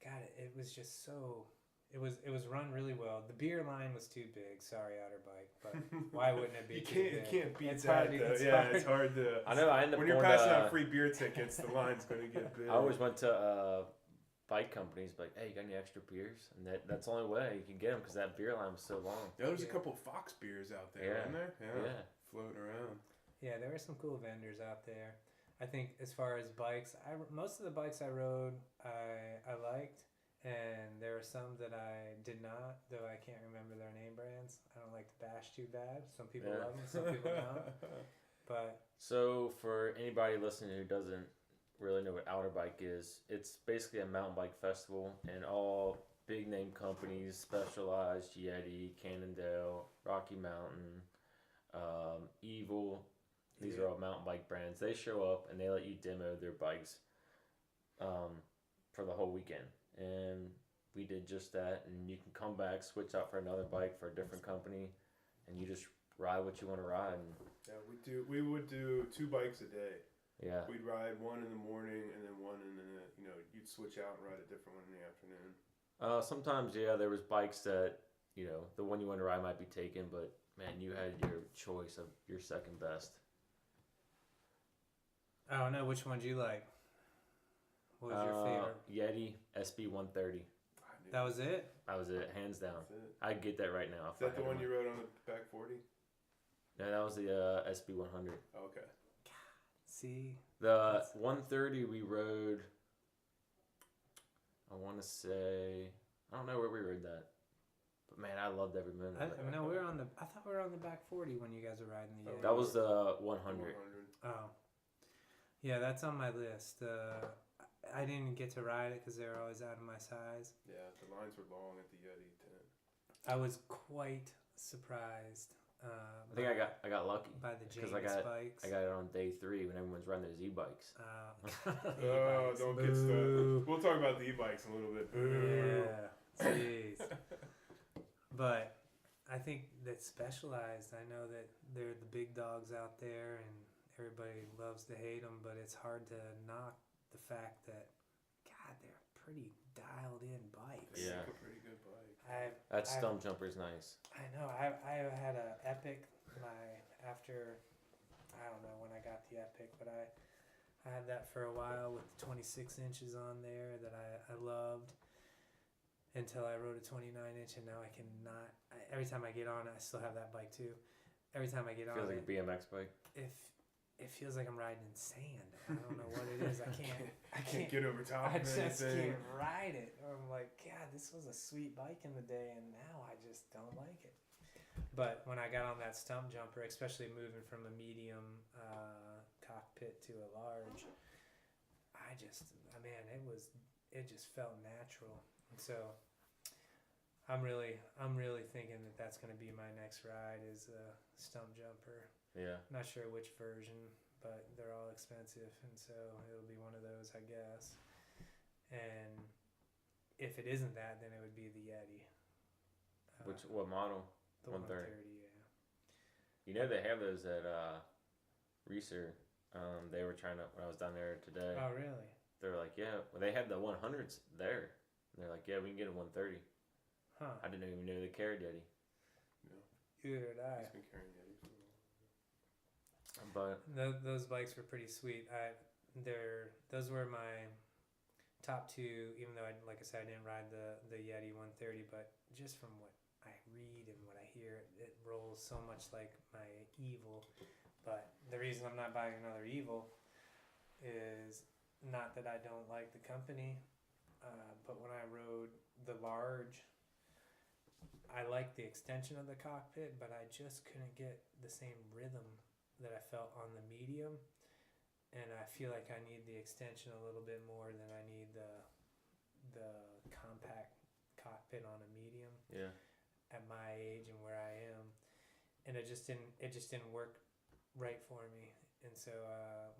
it was just so. It was run really well. The beer line was too big. Sorry, Outerbike, but why wouldn't it be? You can't beat that. It's hard to. I know. I ended up when you're passing out free beer tickets, the line's going to get big. I always went to bike companies, like, hey, you got any extra beers? And that's the only way you can get them because that beer line was so long. Yeah, there's a couple of Fox beers out there, isn't there? Yeah. Floating around. Yeah, there were some cool vendors out there. I think as far as bikes, most of the bikes I rode, I liked. And there are some that I did not, though I can't remember their name brands. I don't like to bash too bad. Some people love them, some people don't. But so for anybody listening who doesn't really know what Outerbike is, it's basically a mountain bike festival, and all big name companies, Specialized, Yeti, Cannondale, Rocky Mountain, Evil. These are all mountain bike brands. They show up and they let you demo their bikes. for the whole weekend, and we did just that. And you can come back, switch out for another bike for a different company, and you just ride what you want to ride. And yeah, we would do 2 bikes a day. Yeah, we'd ride one in the morning and then one in the, you'd switch out and ride a different one in the afternoon. Sometimes there was bikes that the one you want to ride might be taken, but man, you had your choice of your second best. I don't know, which one do you like? What was your favorite? Yeti SB 130. That was it? That was it, hands down. I'd get that right now. Is that the one you rode on the back 40? No, that was the SB 100. Oh, okay. See? The 130 we rode, I want to say, I don't know where we rode that. But man, I loved every minute of it. I thought we were on the back 40 when you guys were riding the Yeti. That was the 100. Oh. Yeah, that's on my list. I didn't get to ride it because they were always out of my size. Yeah, the lines were long at the Yeti tent. I was quite surprised. I think I got lucky by the James bikes. I got it on day 3 when everyone's running those e-bikes. Oh, don't get started. We'll talk about the e-bikes in a little bit. Yeah, jeez. But I think that Specialized, I know that they're the big dogs out there and everybody loves to hate them, but it's hard to knock the fact that, God, they're pretty dialed in bikes. Yeah. It's a pretty good bike. That stump jumper is nice. I know. I had a Epic after, I don't know when I got the Epic, but I had that for a while with 26 inches on there that I loved until I rode a 29 inch, and now I cannot. Every time I get on it, I still have that bike too. Every time I get on it, feels like a BMX bike. It feels like I'm riding in sand. I don't know what it is. I can't get over top. I just can't ride it. Or I'm like, God, this was a sweet bike in the day, and now I just don't like it. But when I got on that stump jumper, especially moving from a medium cockpit to a large, it just felt natural. And so I'm really thinking that that's going to be my next ride is a stump jumper. Yeah. Not sure which version, but they're all expensive, and so it'll be one of those, I guess. And if it isn't that, then it would be the Yeti. What model? The 130, They yeah. have those at Reeser. They were trying to, when I was down there today. Oh, really? They were like, yeah. Well, they had the 100s there. And they're like, yeah, we can get a 130. Huh. I didn't even know they carried Yeti. No. Either did I. He's been carrying Yeti. But those bikes were pretty sweet. Those were my top 2. Even though like I said, I didn't ride the Yeti 130, but just from what I read and what I hear, it rolls so much like my Evil. But the reason I'm not buying another Evil is not that I don't like the company, but when I rode the large, I liked the extension of the cockpit, but I just couldn't get the same rhythm that I felt on the medium, and I feel like I need the extension a little bit more than I need the compact cockpit on a medium. yeah, at my age and where I am, and it just didn't work right for me. And so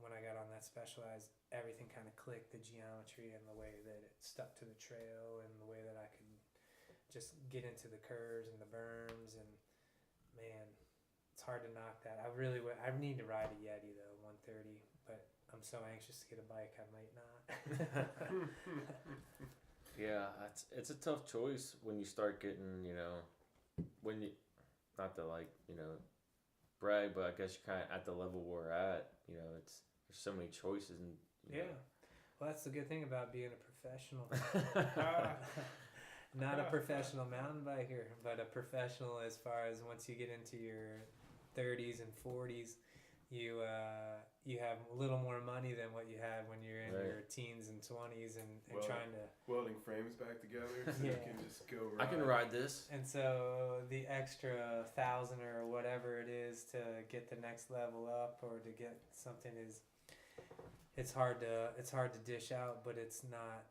when I got on that Specialized, everything kind of clicked, the geometry and the way that it stuck to the trail and the way that I could just get into the curves and the berms, and man, it's hard to knock that. I need to ride a Yeti though, 130, but I'm so anxious to get a bike I might not. Yeah, it's a tough choice when you start getting, when you, not to brag, but I guess you're kind of at the level we're at, there's so many choices. And yeah. Well, that's the good thing about being a professional. Not a professional mountain biker, but a professional as far as once you get into your 30s and 40s, you have a little more money than what you had when you're in your teens and 20s and trying to welding frames back together so you can just go ride. I can ride this. And so the extra 1,000 or whatever it is to get the next level up or to get something it's hard to dish out, but it's not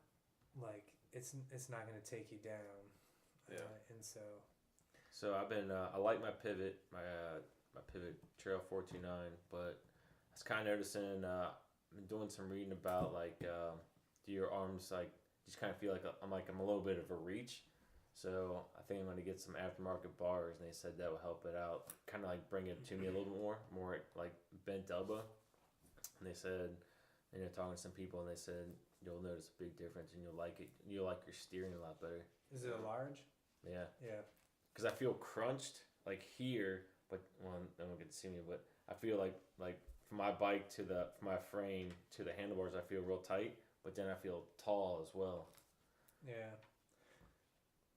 like it's not going to take you down. Yeah. And so I've been I like my Pivot, my Pivot Trail 429, but I was kind of noticing I've been doing some reading about do your arms like just kind of feel like I'm a little bit of a reach. So I think I'm gonna get some aftermarket bars, and they said that will help it out, kind of like bring it to me a little more like bent elbow. And they said, and you're talking to some people, and they said you'll notice a big difference, and you'll like it. You'll like your steering a lot better. Is it a large? Yeah. Yeah. Because I feel crunched like here, but no one can see me. But I feel like from my bike from my frame to the handlebars, I feel real tight. But then I feel tall as well. Yeah.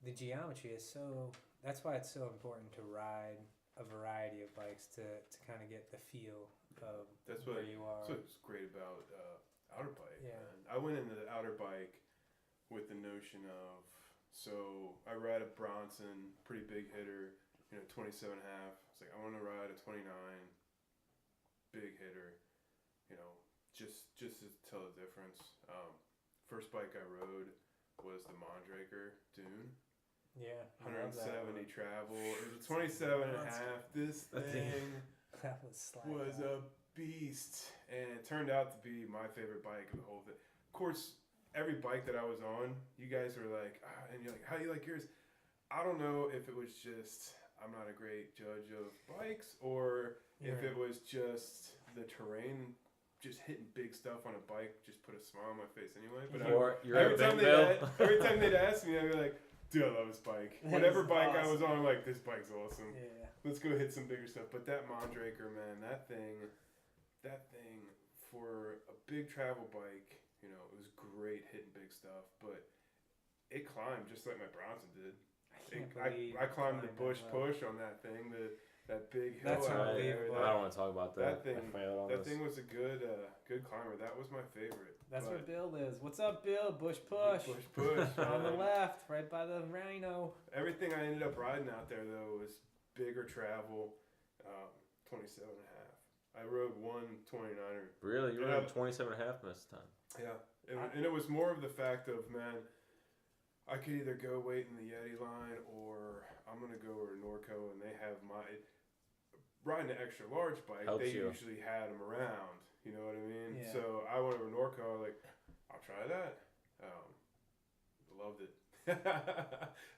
The geometry is that's why it's so important to ride a variety of bikes to kind of get the feel of where you are. That's what's great about Outerbike. Yeah. Man. I went into the Outerbike with the notion of, so I ride a Bronson, pretty big hitter, 27 and a half. It's like, I want to ride a 29 big hitter, just to tell the difference. First bike I rode was the Mondraker Dune. Yeah. 170 travel. It was a 27 and a half. This thing that was a beast. And it turned out to be my favorite bike of the whole thing. Of course, every bike that I was on, you guys were like, and you're like, how do you like yours? I don't know if it was just I'm not a great judge of bikes, or if it was just the terrain. Just hitting big stuff on a bike just put a smile on my face anyway. But every time they'd ask me, I'd be like, dude, I love this bike. Whatever bike awesome. I was on, I'm like, this bike's awesome. Yeah. Let's go hit some bigger stuff. But that Mondraker, man, that thing for a big travel bike, it was great hitting big stuff. But it climbed just like my Bronson did. I climbed the bush push on that thing. That big hill. That's out right. there. I don't want to talk about that. That thing was a good climber. That was my favorite. That's where Bill is. What's up, Bill? Bush push. Bush push. On the left, right by the Rhino. Everything I ended up riding out there, though, was bigger travel, 27 and a half. I rode one 29er. Really? You rode 27 and a half most of the time? Yeah. And it was more of the fact of, man, I could either go wait in the Yeti line, or I'm going to go over to Norco, and they have riding an extra large bike, Helps they you. usually had them around. You know what I mean? Yeah. So I went over to Norco, like, I'll try that. Loved it.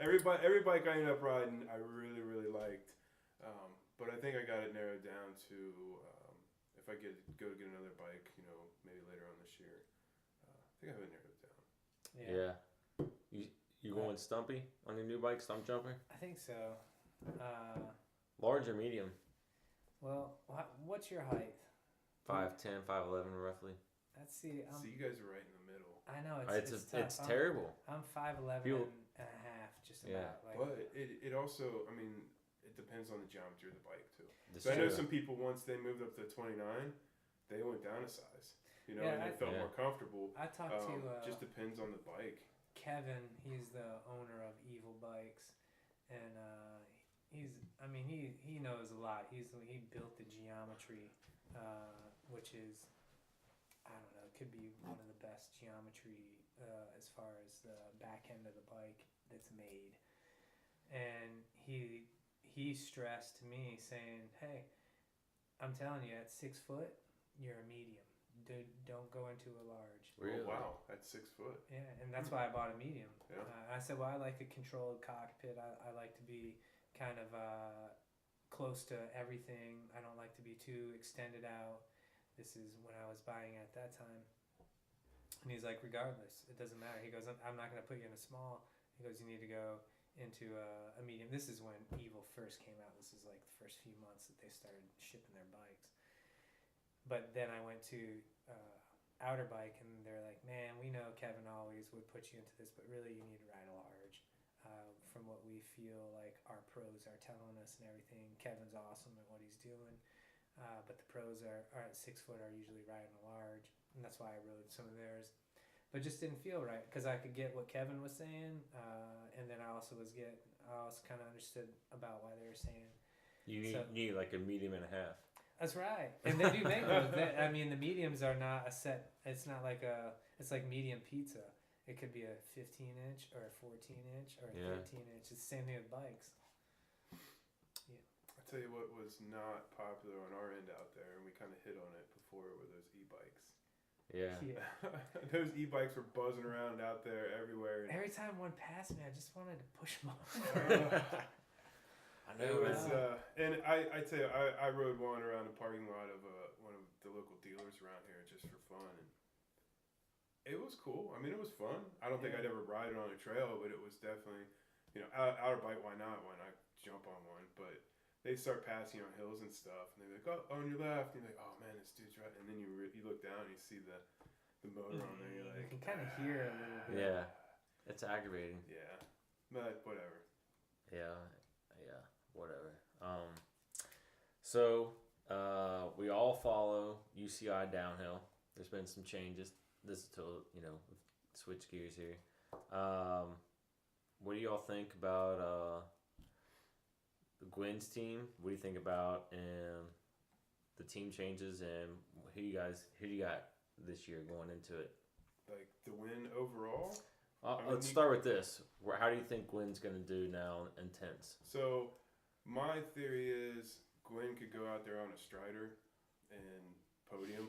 every bike I ended up riding, I really, really liked. But I think I got it narrowed down to if I go get another bike, maybe later on this year. I think I have it narrowed down. Yeah. You going stumpy on your new bike, stump jumper? I think so. Large or medium? Well, what's your height? 5'10", 5'11", roughly. Let's see. So you guys are right in the middle. I know it's tough. It's terrible. I'm 5'11" and a half, just about. But it also, I mean, it depends on the geometry of the bike too. So I know some people, once they moved up to 29, they went down a size. And they felt more comfortable. I talked to just depends on the bike. Kevin, he's the owner of Evil Bikes, and he knows a lot. He built the geometry, which is, I don't know, it could be one of the best geometry as far as the back end of the bike that's made. And he stressed to me saying, hey, I'm telling you, at 6 foot, you're a medium. Don't go into a large. Really? Oh, wow, at 6 foot. Yeah, and that's why I bought a medium. Yeah. I said, well, I like a controlled cockpit. I like to be kind of close to everything. I don't like to be too extended out. This is when I was buying at that time. And he's like, regardless, it doesn't matter. He goes, I'm not going to put you in a small. He goes, you need to go into a medium. This is when Evil first came out. This is like the first few months that they started shipping their bikes. But then I went to Outerbike, and they're like, man, we know Kevin always would put you into this, but really you need to ride a large. From what we feel like our pros are telling us and everything, Kevin's awesome at what he's doing. But the pros are at 6 foot are usually riding a large, and that's why I rode some of theirs. But just didn't feel right, because I could get what Kevin was saying, and then I also kind of understood about why they were saying. You need like a medium and a half. That's right, and they do make those. The mediums are not a set. It's not like it's like medium pizza. It could be a 15-inch or a 14-inch or a 13-inch. It's the same thing with bikes. Yeah. I'll tell you what was not popular on our end out there, and we kind of hit on it before, were those e-bikes. Yeah. Those e-bikes were buzzing around out there everywhere. Every time one passed me, I just wanted to push them off. I know. It was, and I tell you, I rode one around the parking lot of one of the local dealers around here just for fun, and it was cool. I mean, it was fun. I don't think I'd ever ride it on a trail, but it was definitely, Outerbike, why not? Why not jump on one? But they start passing on hills and stuff, and they're like, oh, on your left. And you're like, oh man, this dude's right. And then you look down and you see the motor on there. You're like, you can kind of hear it a little bit. Yeah, it's aggravating. Yeah, but whatever. Yeah, whatever. So we all follow UCI downhill. There's been some changes. This is till switch gears here. What do y'all think about the Gwynn's team? What do you think about the team changes, and who do you got this year going into it? Like the win overall? Let's start with this. How do you think Gwynn's going to do now in tents? So my theory is Gwynn could go out there on a Strider and podium.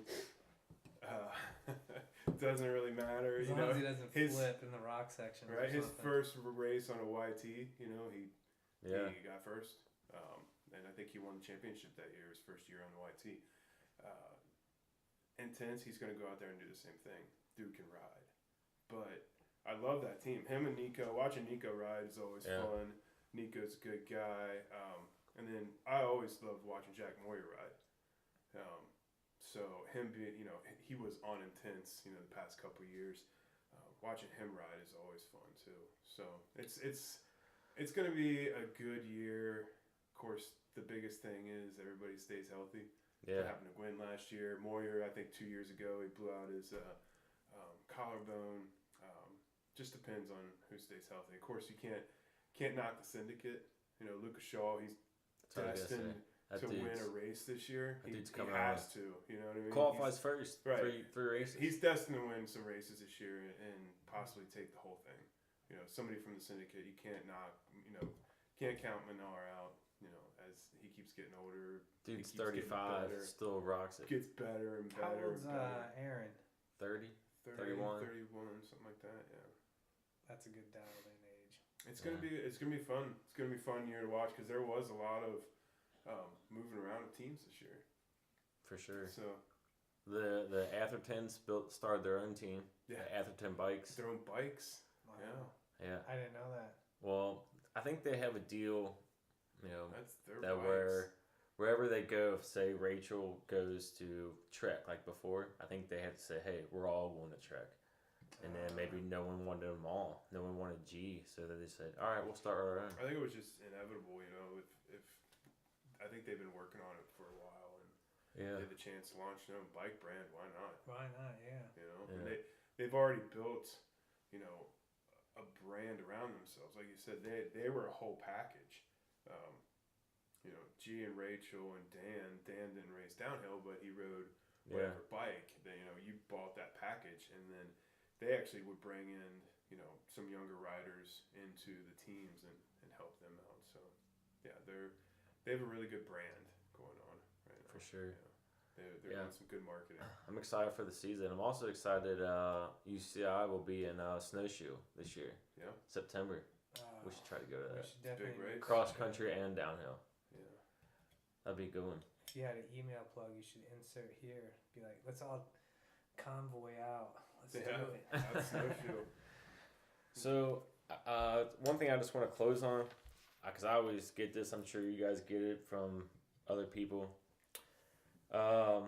Doesn't really matter. As long as he doesn't flip in the rock section. Right, his first race on a YT, he got first. And I think he won the championship that year, his first year on the YT. Intense, he's going to go out there and do the same thing. Dude can ride. But I love that team. Him and Nico, watching Nico ride is always fun. Nico's a good guy. And then I always loved watching Jack Moyer ride. So him being, he was on Intense, the past couple of years. Watching him ride is always fun too. So it's going to be a good year. Of course, the biggest thing is everybody stays healthy. Yeah. That happened to Gwynn last year. Moyer, I think 2 years ago, he blew out his collarbone. Just depends on who stays healthy. Of course, you can't knock the syndicate. Lucas Shaw, he's destined to win a race this year. He has to. You know what I mean? Qualifies first. Right. Three races. He's destined to win some races this year and possibly take the whole thing. Somebody from the syndicate, you can't knock. Can't count Menard out. As he keeps getting older. Dude's 35, still rocks it. Gets better and better. How old's Aaron? 30? 31, something like that. Yeah. That's a good dialed-in age. It's gonna be fun. It's gonna be a fun year to watch because there was a lot of moving around of teams this year. For sure. So the Athertons started their own team. Yeah. The Atherton Bikes. Their own bikes. Wow. Yeah. I didn't know that. Well, I think they have a deal. That's their that bikes. Wherever they go, if say Rachel goes to Trek like before, I think they have to say, hey, we're all going to Trek. And then maybe no one wanted them all. No one wanted G, so then they said, all right, we'll start our own. I think it was just inevitable, if I think they've been working on it for a while and they had the chance to launch their own bike brand, why not? Why not, yeah. And they've already built, a brand around themselves. Like you said, they were a whole package. G and Rachel and Dan didn't race downhill, but he rode whatever bike. You bought that package, and then they actually would bring in, some younger riders into the teams and help them out. So, yeah, they have a really good brand going on right now. For sure. They're doing some good marketing. I'm excited for the season. I'm also excited UCI will be in Snowshoe this year. Yeah. September. We should try to go to that. It's a big race. Cross country and downhill. Yeah. That'd be a good one. If you had an email plug, you should insert here. Be like, let's all convoy out. Let's do it. That's Snowshoe. So, one thing I just want to close on, because I always get this, I'm sure you guys get it from other people. I'll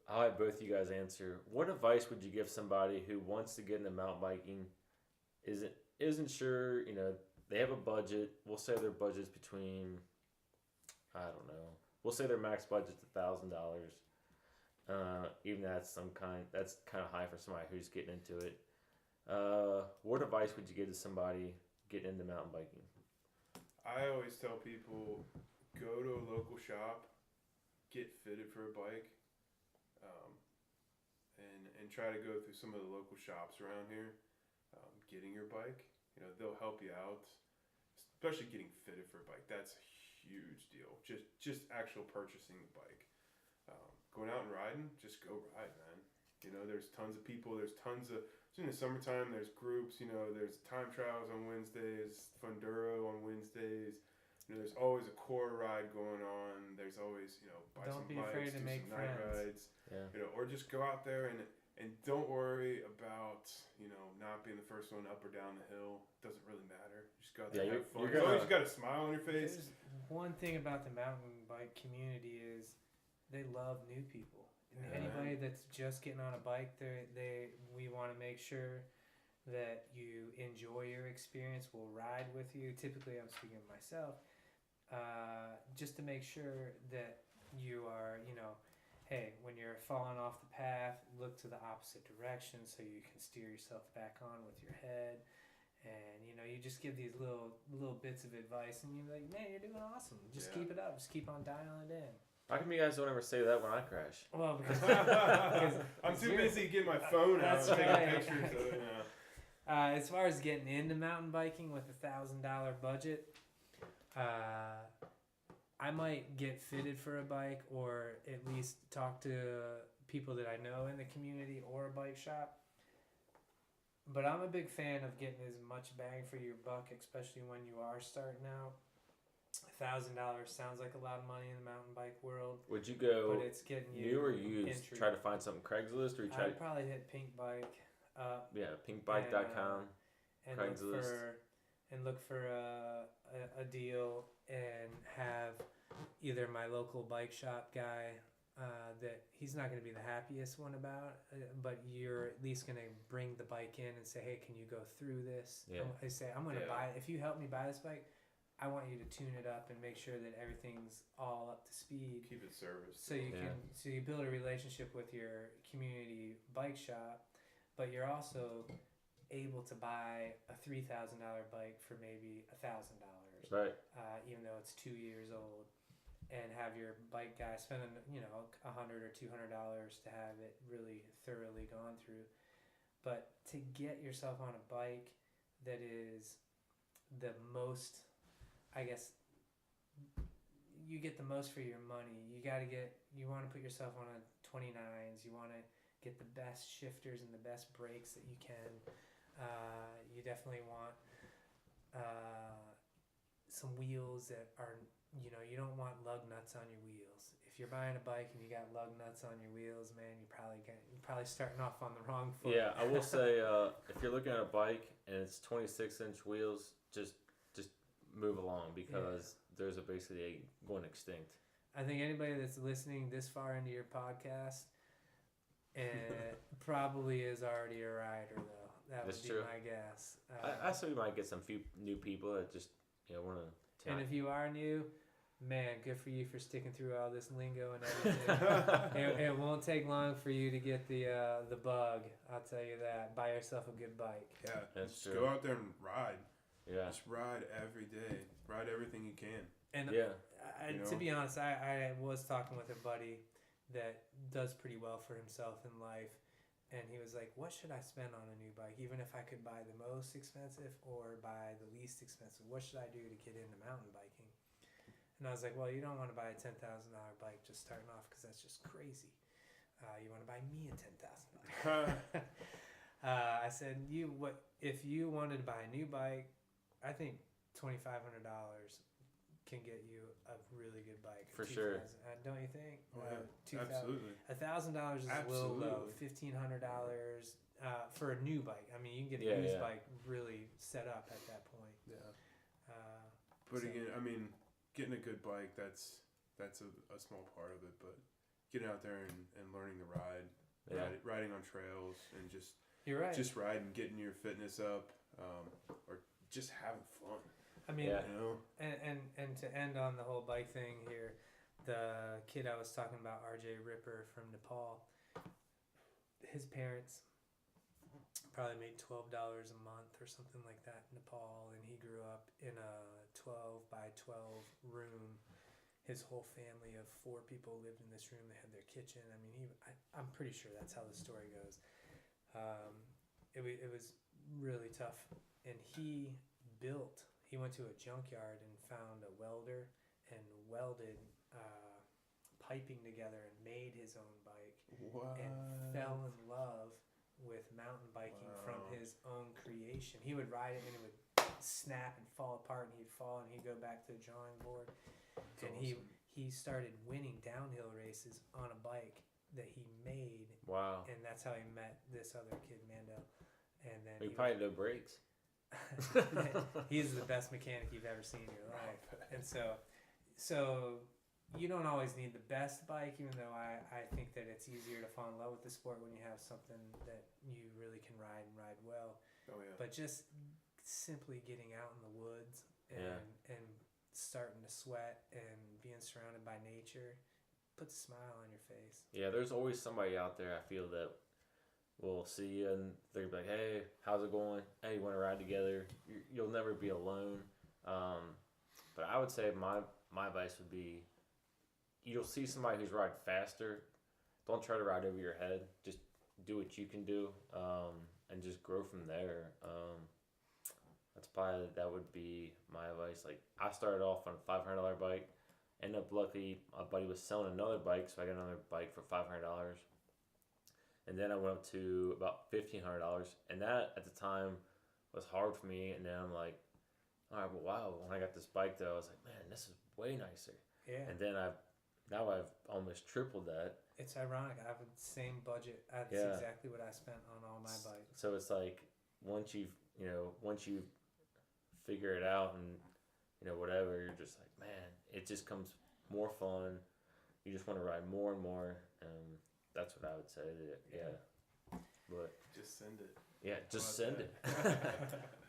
have both you guys answer. What advice would you give somebody who wants to get into mountain biking, isn't sure, they have a budget, we'll say their budget's between, I don't know, we'll say their max budget's $1,000. Even that's kind of high for somebody who's getting into it. What advice would you give to somebody getting into mountain biking? I always tell people, go to a local shop, get fitted for a bike, and try to go through some of the local shops around here, getting your bike. They'll help you out, especially getting fitted for a bike. That's a huge deal. Just actual purchasing the bike. Going out and riding, just go ride, man. You know, there's tons of people. There's tons of in the summertime. There's groups. You know, there's time trials on Wednesdays, Funduro on Wednesdays. You know, there's always a core ride going on. There's always, you know, buy Don't some be bikes, afraid to do make some night friends. rides. Yeah. You know, or just go out there and don't worry about, you know, not being the first one up or down the hill. Doesn't really matter. Just go out there and have fun. You always got a smile on your face. There's one thing about the mountain bike community is they love new people. Anybody that's just getting on a bike, we want to make sure that you enjoy your experience. We'll ride with you. Typically, I'm speaking of myself, just to make sure that you are, you know, hey, when you're falling off the path, look to the opposite direction so you can steer yourself back on with your head. And, you know, you just give these little bits of advice, and you're like, man, you're doing awesome. Just keep it up. Just keep on dialing it in. How come you guys don't ever say that when I crash? Well, because I'm too busy getting my phone out and taking pictures of it. As far as getting into mountain biking with $1,000 budget, I might get fitted for a bike, or at least talk to people that I know in the community or a bike shop. But I'm a big fan of getting as much bang for your buck, especially when you are starting out. $1,000 sounds like a lot of money in the mountain bike world. Would you go but it's getting you new or used? entry. Try to find something Craigslist, or you try? I'd probably hit Pink Bike up. Yeah, pinkbike.com. And Craigslist. look for a deal, and have either my local bike shop guy that he's not going to be the happiest one about, but you're at least going to bring the bike in and say, hey, can you go through this? Yeah. I say, I'm going to buy it. If you help me buy this bike, I want you to tune it up and make sure that everything's all up to speed. Keep it serviced. So you build a relationship with your community bike shop, but you're also able to buy a $3,000 bike for maybe $1,000. Right. Even though it's 2 years old, and have your bike guy spending, you know, $100 or $200 to have it really thoroughly gone through. But to get yourself on a bike that is the most, I guess, you get the most for your money. You want to put yourself on a 29s. You want to get the best shifters and the best brakes that you can. You definitely want some wheels that are, you know, you don't want lug nuts on your wheels. If you're buying a bike and you got lug nuts on your wheels, man, you're probably starting off on the wrong foot. Yeah, I will say, if you're looking at a bike and it's 26-inch wheels, just move along, because those are basically going extinct. I think anybody that's listening this far into your podcast probably is already a rider, though. That would be my guess. I say we might get some few new people that just want to. And if you are new, man, good for you for sticking through all this lingo and everything. it won't take long for you to get the bug. I'll tell you that. Buy yourself a good bike. Yeah, that's true. Go out there and ride. Yeah. Just ride every day. Ride everything you can. And to be honest, I was talking with a buddy that does pretty well for himself in life, and he was like, what should I spend on a new bike? Even if I could buy the most expensive or buy the least expensive, what should I do to get into mountain biking? And I was like, well, you don't want to buy a $10,000 bike just starting off, because that's just crazy. You want to buy me a $10,000 I said, if you wanted to buy a new bike, I think $2,500 can get you a really good bike. For sure. Don't you think? Absolutely. $1,000 is a little low. $1,500 for a new bike. I mean, you can get a used bike really set up at that point. Yeah. But again, I mean, getting a good bike, that's a small part of it. But getting out there and learning to ride, riding on trails, and just riding, getting your fitness up, or just having fun. I mean, and to end on the whole bike thing here, the kid I was talking about, RJ Ripper from Nepal, his parents probably made $12 a month or something like that in Nepal, and he grew up in a 12 by 12 room. His whole family of 4 people lived in this room. They had their kitchen. I mean, I'm pretty sure that's how the story goes. It was really tough, and he went to a junkyard and found a welder and welded typing together and made his own bike. What? And fell in love with mountain biking from his own creation. He would ride it and it would snap and fall apart, and he'd fall and he'd go back to the drawing board. That's awesome. He started winning downhill races on a bike that he made. Wow. And that's how he met this other kid, Mando. And then he probably no brakes. He's the best mechanic you've ever seen in your life. And so you don't always need the best bike, even though I think that it's easier to fall in love with the sport when you have something that you really can ride and ride well. Oh, yeah. But just simply getting out in the woods and starting to sweat and being surrounded by nature puts a smile on your face. Yeah, there's always somebody out there, I feel, that will see you and they'll be like, hey, how's it going? Hey, you want to ride together? You'll never be alone. But I would say my advice would be, you'll see somebody who's riding faster. Don't try to ride over your head. Just do what you can do, and just grow from there. That would be my advice. Like, I started off on a $500 bike. Ended up, luckily, my buddy was selling another bike, so I got another bike for $500. And then I went up to about $1,500, and that at the time was hard for me. And then I'm like, all right, well, wow. When I got this bike, though, I was like, man, this is way nicer. Yeah. And then I've almost tripled that. It's ironic. I have the same budget. That's exactly what I spent on all my bikes. So it's like once you figure it out and whatever, you're just like, man, it just comes more fun. You just want to ride more and more. That's what I would say. Yeah. But just send it. Yeah, just send it.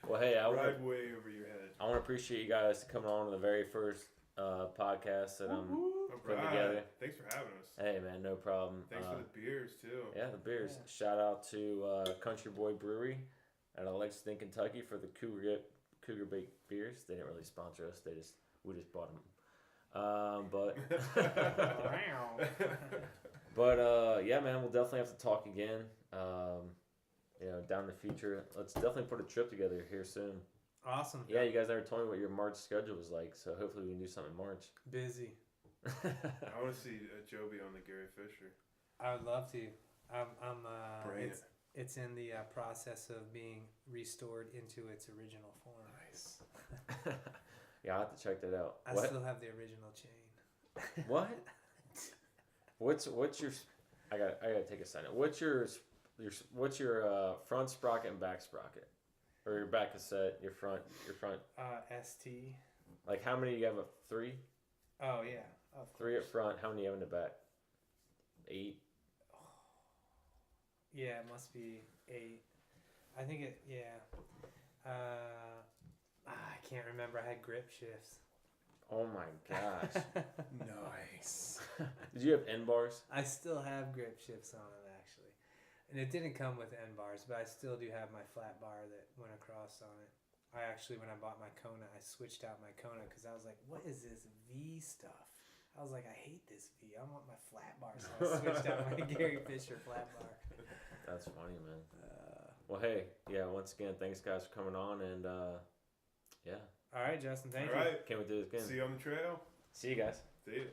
Well, hey, ride way over your head. I want to appreciate you guys coming on to the very first podcast that I'm putting together. Thanks for having us. Hey, man, no problem. Thanks for the beers too. Yeah, the beers. Yeah. Shout out to Country Boy Brewery out of Lexington, Kentucky for the Cougar Baked beers. They didn't really sponsor us. We just bought them. But yeah, man, we'll definitely have to talk again. Down in the future. Let's definitely put a trip together here soon. Awesome. Yeah, you guys never told me what your March schedule was like, so hopefully we can do something in March. Busy. I want to see Joby on the Gary Fisher. I would love to. It's in the process of being restored into its original form. Nice. Yeah, I'll have to check that out. I still have the original chain. What? What's your? I gotta take a second. What's your front sprocket and back sprocket, or your back cassette? Your front. ST. Like, how many do you have? 3? Oh yeah. 3 up front. How many do you have in the back? 8. Yeah, it must be 8. I think it. Yeah. I can't remember. I had grip shifts. Oh my gosh. Nice. Did you have N bars? I still have grip shifts on it, actually. And it didn't come with N bars, but I still do have my flat bar that went across on it. I actually, when I bought my Kona, I switched out my Kona because I was like, what is this V stuff? I was like, I hate this V. I want my flat bar. So I switched out my Gary Fisher flat bar. That's funny, man. Well, hey, yeah, once again, thanks, guys, for coming on. And, yeah. All right, Justin, thank you. All right. Can't wait to do this again. See you on the trail. See you guys. See you.